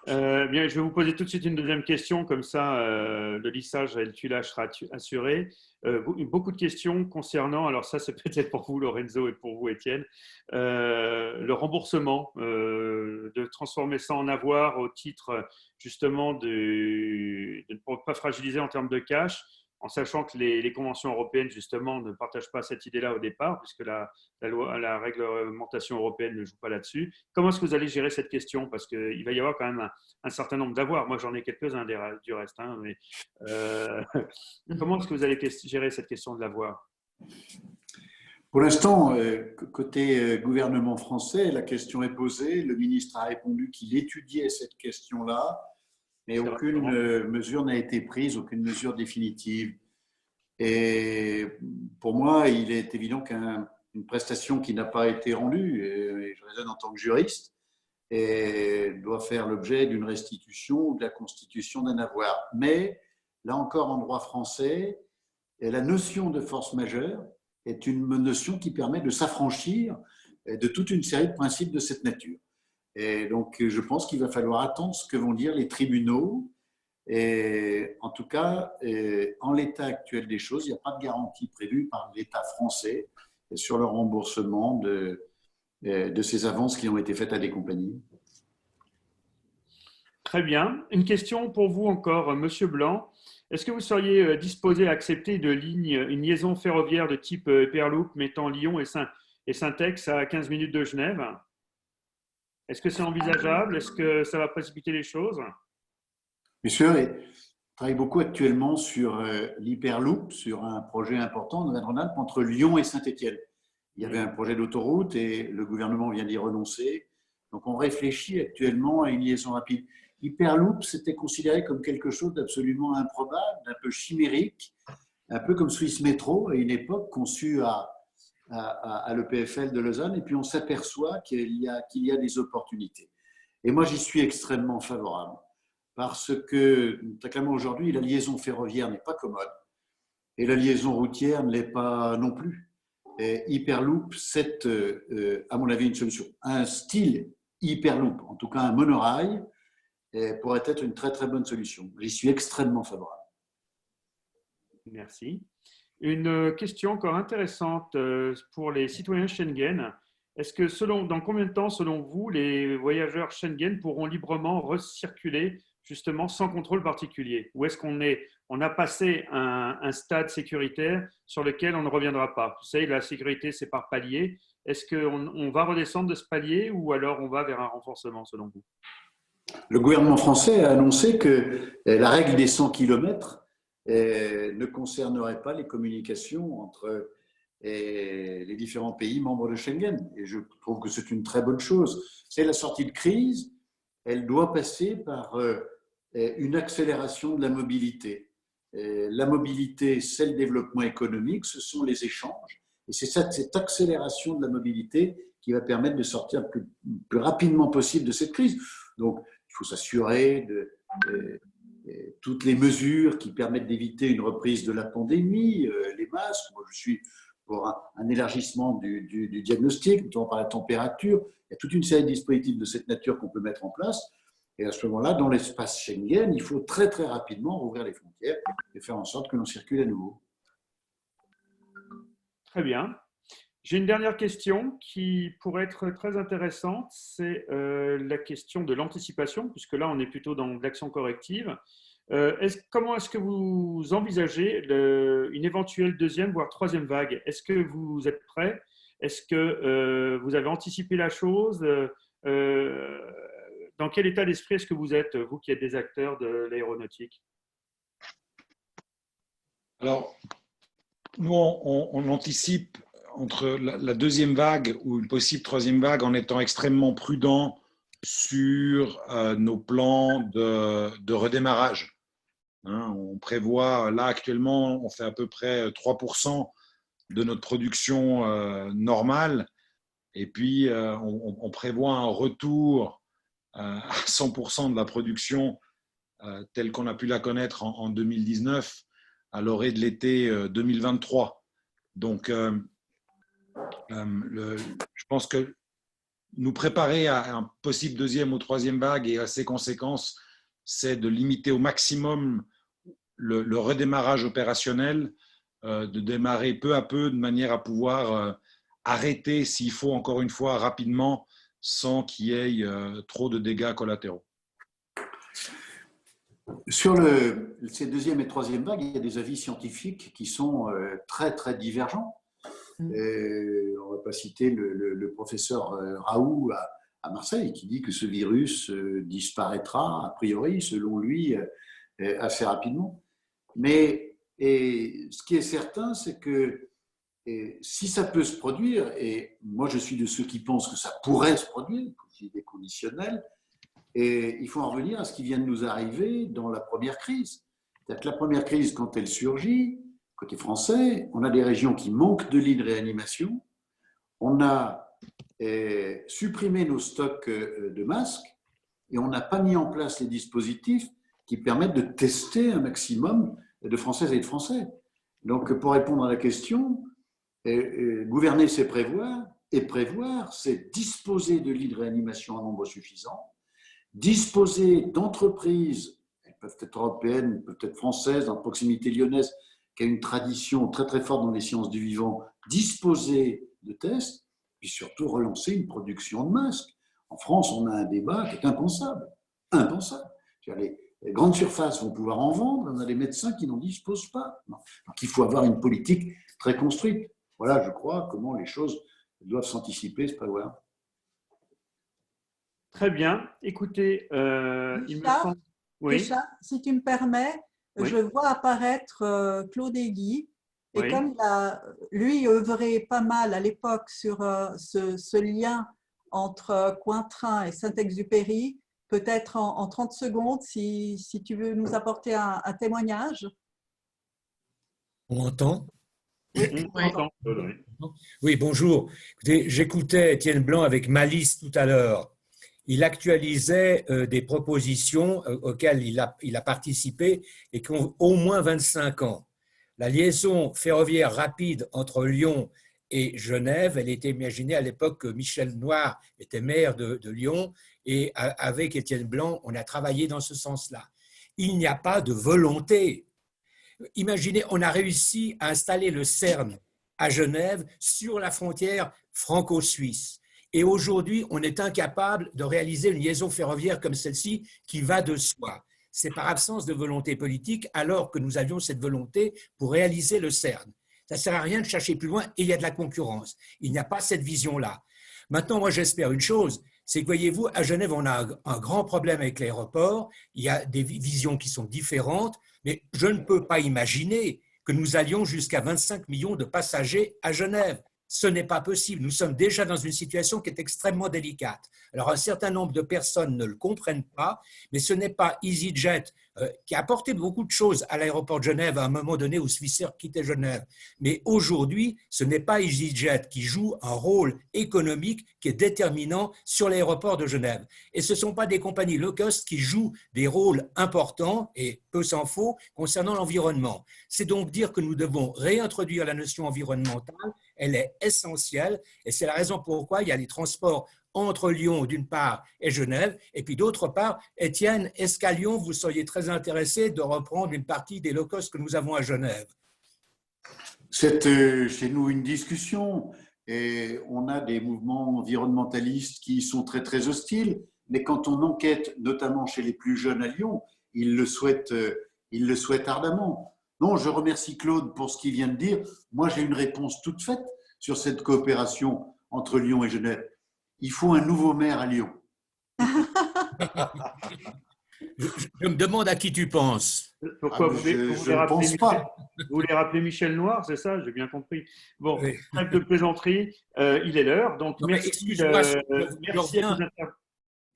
Bien, je vais vous poser tout de suite une deuxième question, comme ça, le lissage, tu lâcheras assuré. Beaucoup de questions concernant, alors ça c'est peut-être pour vous Lorenzo et pour vous Étienne, le remboursement, de transformer ça en avoir au titre justement de ne pas fragiliser en termes de cash, en sachant que les conventions européennes justement ne partagent pas cette idée-là au départ, puisque la réglementation européenne ne joue pas là-dessus. Comment est-ce que vous allez gérer cette question? Parce qu'il va y avoir quand même un certain nombre d'avoirs. Moi, j'en ai quelques-uns du reste. Hein, mais, comment est-ce que vous allez gérer cette question de l'avoir? Pour l'instant, côté gouvernement français, la question est posée. Le ministre a répondu qu'il étudiait cette question-là, mais aucune mesure n'a été prise, aucune mesure définitive. Et pour moi, il est évident qu'une prestation qui n'a pas été rendue, et je raisonne en tant que juriste, et doit faire l'objet d'une restitution ou de la constitution d'un avoir. Mais là encore, en droit français, la notion de force majeure est une notion qui permet de s'affranchir de toute une série de principes de cette nature. Et donc, je pense qu'il va falloir attendre ce que vont dire les tribunaux. Et en tout cas, en l'état actuel des choses, il n'y a pas de garantie prévue par l'État français sur le remboursement de ces avances qui ont été faites à des compagnies. Très bien. Une question pour vous encore, Monsieur Blanc. Est-ce que vous seriez disposé à accepter une liaison ferroviaire de type Hyperloop mettant Lyon et Saint-Ex à 15 minutes de Genève? Est-ce que c'est envisageable? Est-ce que ça va précipiter les choses? Bien sûr, je travaille beaucoup actuellement sur l'Hyperloop, sur un projet important de Rhône-Alpes entre Lyon et Saint-Étienne. Il y avait un projet d'autoroute et le gouvernement vient d'y renoncer. Donc, on réfléchit actuellement à une liaison rapide. Hyperloop, c'était considéré comme quelque chose d'absolument improbable, d'un peu chimérique, un peu comme Swiss Metro à une époque, conçu à l'EPFL de Lausanne. Et puis, on s'aperçoit qu'il y a des opportunités. Et moi, j'y suis extrêmement favorable. Parce que, très clairement, aujourd'hui, la liaison ferroviaire n'est pas commode et la liaison routière ne l'est pas non plus. Et Hyperloop, c'est, à mon avis, une solution. Un style Hyperloop, en tout cas un monorail, pourrait être une très, très bonne solution. J'y suis extrêmement favorable. Merci. Une question encore intéressante pour les citoyens Schengen. Est-ce que dans combien de temps, selon vous, les voyageurs Schengen pourront librement recirculer justement sans contrôle particulier? Ou est-ce qu'on a passé un stade sécuritaire sur lequel on ne reviendra pas? Vous savez, la sécurité, c'est par palier. Est-ce qu'on va redescendre de ce palier ou alors on va vers un renforcement, selon vous? Le gouvernement français a annoncé que la règle des 100 km ne concernerait pas les communications entre les différents pays membres de Schengen. Et je trouve que c'est une très bonne chose. C'est la sortie de crise. Elle doit passer par une accélération de la mobilité. La mobilité, c'est le développement économique, ce sont les échanges. Et c'est cette accélération de la mobilité qui va permettre de sortir le plus rapidement possible de cette crise. Donc, il faut s'assurer de toutes les mesures qui permettent d'éviter une reprise de la pandémie, les masques. Moi, je suis pour un élargissement du diagnostic, notamment par la température. Il y a toute une série de dispositifs de cette nature qu'on peut mettre en place. Et à ce moment-là, dans l'espace Schengen, il faut très, très rapidement rouvrir les frontières et faire en sorte que l'on circule à nouveau. Très bien. J'ai une dernière question qui pourrait être très intéressante, c'est la question de l'anticipation, puisque là, on est plutôt dans de l'action corrective. Comment est-ce que vous envisagez une éventuelle deuxième, voire troisième vague? Est-ce que vous êtes prêts? Est-ce que vous avez anticipé la chose? Dans quel état d'esprit est-ce que vous êtes, vous qui êtes des acteurs de l'aéronautique? Alors, nous, on anticipe entre la deuxième vague ou une possible troisième vague en étant extrêmement prudent sur nos plans de redémarrage. Hein, on prévoit, là actuellement, on fait à peu près 3% de notre production normale et puis on prévoit un retour à 100% de la production telle qu'on a pu la connaître en 2019 à l'orée de l'été 2023. Donc, je pense que nous préparer à un possible deuxième ou troisième vague et à ses conséquences, c'est de limiter au maximum le redémarrage opérationnel, de démarrer peu à peu de manière à pouvoir arrêter, s'il faut encore une fois, rapidement, sans qu'il y ait trop de dégâts collatéraux. Sur ces deuxième et troisième vagues, il y a des avis scientifiques qui sont très, très divergents. On ne va pas citer le professeur Raoult à Marseille qui dit que ce virus disparaîtra, a priori, selon lui, assez rapidement. Mais ce qui est certain, c'est que si ça peut se produire, et moi je suis de ceux qui pensent que ça pourrait se produire, c'est des conditionnels, et il faut en revenir à ce qui vient de nous arriver dans la première crise. C'est-à-dire que la première crise, quand elle surgit, côté français, on a des régions qui manquent de lits de réanimation, on a supprimé nos stocks de masques et on n'a pas mis en place les dispositifs qui permettent de tester un maximum de Françaises et de Français. Donc, pour répondre à la question, gouverner, c'est prévoir, et prévoir, c'est disposer de lits de réanimation en nombre suffisant, disposer d'entreprises, elles peuvent être européennes, peut-être françaises, en proximité lyonnaise, qui a une tradition très très forte dans les sciences du vivant, disposer de tests, puis surtout relancer une production de masques. En France, on a un débat qui est impensable. Impensable. Les grandes surfaces vont pouvoir en vendre, on a des médecins qui n'en disposent pas. Donc il faut avoir une politique très construite. Voilà, je crois, comment les choses doivent s'anticiper, se prévoir. Très bien. Écoutez, il me semble… Oui. Richard, si tu me permets, Oui. je vois apparaître Claude Aiguy. Et Oui. comme il a, lui, œuvré pas mal à l'époque sur ce lien entre Cointrin et Saint-Exupéry, peut-être en 30 secondes, si tu veux nous apporter un témoignage. On m'entend? Oui. Oui, bonjour. Écoutez, j'écoutais Étienne Blanc avec malice tout à l'heure. Il actualisait des propositions auxquelles il a participé et qui ont au moins 25 ans. La liaison ferroviaire rapide entre Lyon et Genève, elle était imaginée à l'époque que Michel Noir était maire de Lyon et avec Étienne Blanc, on a travaillé dans ce sens-là. Il n'y a pas de volonté. Imaginez, on a réussi à installer le CERN à Genève sur la frontière franco-suisse. Et aujourd'hui, on est incapable de réaliser une liaison ferroviaire comme celle-ci qui va de soi. C'est par absence de volonté politique, alors que nous avions cette volonté pour réaliser le CERN. Ça ne sert à rien de chercher plus loin et il y a de la concurrence. Il n'y a pas cette vision-là. Maintenant, moi, j'espère une chose, c'est que, voyez-vous, à Genève, on a un grand problème avec l'aéroport. Il y a des visions qui sont différentes, mais je ne peux pas imaginer que nous allions jusqu'à 25 millions de passagers à Genève. Ce n'est pas possible. Nous sommes déjà dans une situation qui est extrêmement délicate. Alors, un certain nombre de personnes ne le comprennent pas, mais ce n'est pas EasyJet qui a apporté beaucoup de choses à l'aéroport de Genève à un moment donné où Swissair quittait Genève. Mais aujourd'hui, ce n'est pas EasyJet qui joue un rôle économique qui est déterminant sur l'aéroport de Genève. Et ce ne sont pas des compagnies low cost qui jouent des rôles importants, et peu s'en faut, concernant l'environnement. C'est donc dire que nous devons réintroduire la notion environnementale. Elle est essentielle et c'est la raison pourquoi il y a les transports entre Lyon d'une part et Genève et puis d'autre part, Étienne, est-ce qu'à Lyon vous seriez très intéressé de reprendre une partie des low cost que nous avons à Genève? C'est chez nous une discussion et on a des mouvements environnementalistes qui sont très très hostiles, mais quand on enquête notamment chez les plus jeunes à Lyon, ils le souhaitent ardemment. Non, je remercie Claude pour ce qu'il vient de dire. Moi, j'ai une réponse toute faite sur cette coopération entre Lyon et Genève. Il faut un nouveau maire à Lyon. Je me demande à qui tu penses. Pourquoi je ne pense pas. Vous voulez rappeler Michel Noir, c'est ça? J'ai bien compris. Bon, Oui. trêve de plaisanterie, il est l'heure. Donc, Non, mais merci. excuse-moi, Merci à tous.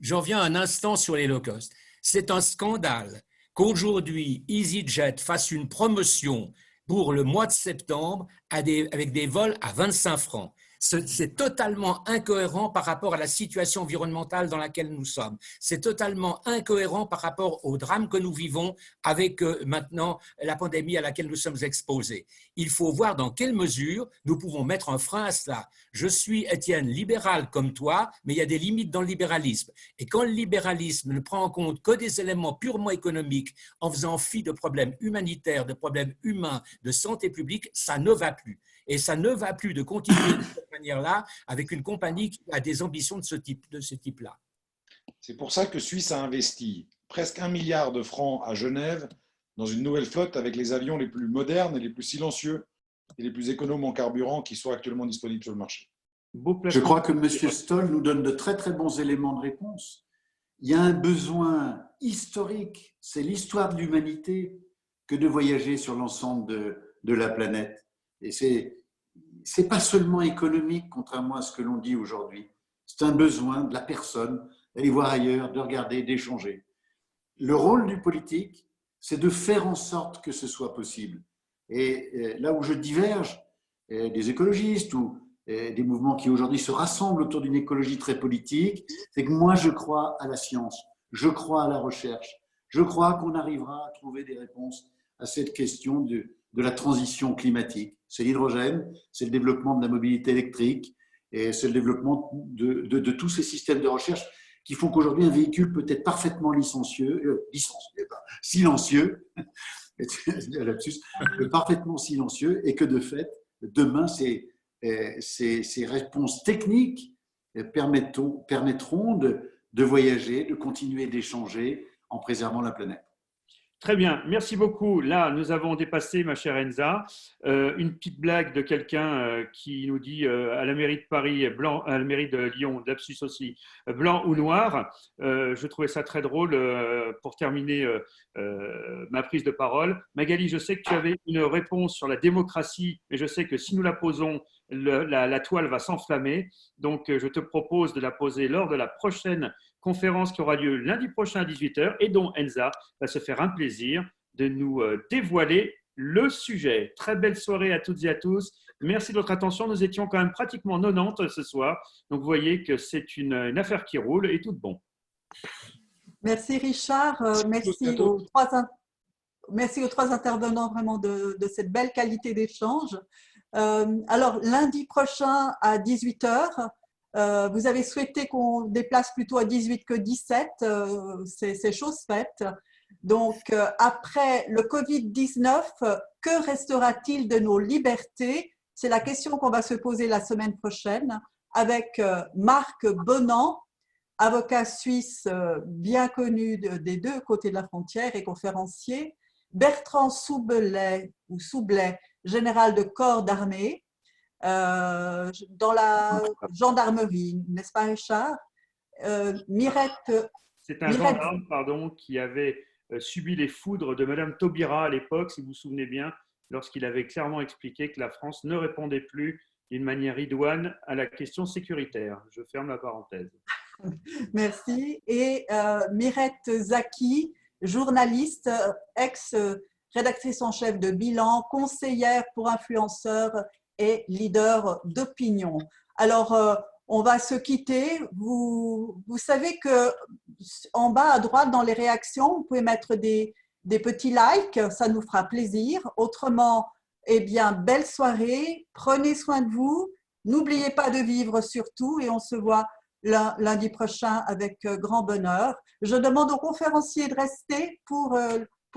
J'en viens un instant sur les low cost. C'est un scandale qu'aujourd'hui EasyJet fasse une promotion pour le mois de septembre avec des vols à 25 francs. C'est totalement incohérent par rapport à la situation environnementale dans laquelle nous sommes. C'est totalement incohérent par rapport au drame que nous vivons avec maintenant la pandémie à laquelle nous sommes exposés. Il faut voir dans quelle mesure nous pouvons mettre un frein à cela. Je suis, Étienne, libéral comme toi, mais il y a des limites dans le libéralisme. Et quand le libéralisme ne prend en compte que des éléments purement économiques en faisant fi de problèmes humanitaires, de problèmes humains, de santé publique, ça ne va plus. Et ça ne va plus de continuer de cette manière-là avec une compagnie qui a des ambitions de ce type-là. C'est pour ça que Suisse a investi presque 1 milliard de francs à Genève dans une nouvelle flotte avec les avions les plus modernes et les plus silencieux et les plus économes en carburant qui soient actuellement disponibles sur le marché. Je crois que M. Stoll nous donne de très très bons éléments de réponse. Il y a un besoin historique, c'est l'histoire de l'humanité que de voyager sur l'ensemble de la planète. Et c'est pas seulement économique, contrairement à ce que l'on dit aujourd'hui. C'est un besoin de la personne d'aller voir ailleurs, de regarder, d'échanger. Le rôle du politique, c'est de faire en sorte que ce soit possible. Et là où je diverge des écologistes ou des mouvements qui aujourd'hui se rassemblent autour d'une écologie très politique, c'est que moi je crois à la science, je crois à la recherche, je crois qu'on arrivera à trouver des réponses à cette question de la transition climatique. C'est l'hydrogène, c'est le développement de la mobilité électrique et c'est le développement de tous ces systèmes de recherche qui font qu'aujourd'hui un véhicule peut être parfaitement silencieux, parfaitement silencieux et que de fait, demain, ces réponses techniques permettront de voyager, de continuer d'échanger en préservant la planète. Très bien, merci beaucoup. Là, nous avons dépassé, ma chère Enza, une petite blague de quelqu'un qui nous dit à la mairie de Paris, blanc, à la mairie de Lyon, d'Apsus aussi, blanc ou noir. Je trouvais ça très drôle pour terminer ma prise de parole. Magali, je sais que tu avais une réponse sur la démocratie, mais je sais que si nous la posons, la toile va s'enflammer. Donc, je te propose de la poser lors de la prochaine conférence qui aura lieu lundi prochain à 18h et dont Enza va se faire un plaisir de nous dévoiler le sujet. Très belle soirée à toutes et à tous. Merci de votre attention. Nous étions quand même pratiquement 90 ce soir. Donc, vous voyez que c'est une affaire qui roule et tout de bon. Merci Richard. Merci aux trois intervenants vraiment de cette belle qualité d'échange. Alors, lundi prochain à 18h, vous avez souhaité qu'on déplace plutôt à 18 que 17, c'est chose faite. Donc, après le Covid-19, que restera-t-il de nos libertés? C'est la question qu'on va se poser la semaine prochaine avec Marc Bonan, avocat suisse bien connu des deux côtés de la frontière et conférencier, Bertrand Soublet, général de corps d'armée, dans la gendarmerie, n'est-ce pas Richard? Mirette. C'est un gendarme, pardon, qui avait subi les foudres de Madame Taubira à l'époque, si vous vous souvenez bien, lorsqu'il avait clairement expliqué que la France ne répondait plus d'une manière idoine à la question sécuritaire. Je ferme la parenthèse. Merci. Et Mirette Zaki, journaliste, ex-rédactrice en chef de Bilan, conseillère pour influenceurs et leader d'opinion. Alors, on va se quitter. Vous savez qu'en bas à droite, dans les réactions, vous pouvez mettre des petits likes, ça nous fera plaisir. Autrement, eh bien, belle soirée, prenez soin de vous, n'oubliez pas de vivre surtout et on se voit lundi prochain avec grand bonheur. Je demande aux conférenciers de rester pour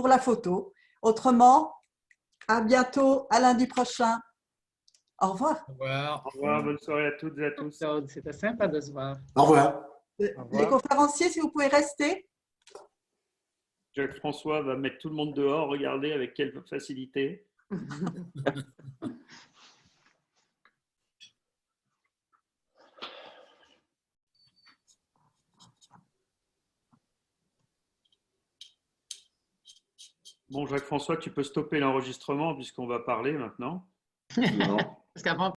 la photo. Autrement, à bientôt, à lundi prochain. Au revoir. Au revoir. Au revoir, bonne soirée à toutes et à tous. C'était sympa de se voir. Au revoir. Les conférenciers, si vous pouvez rester. Jacques-François va mettre tout le monde dehors, regardez avec quelle facilité. Bon, Jacques-François, tu peux stopper l'enregistrement puisqu'on va parler maintenant. Non. Parce qu'avant,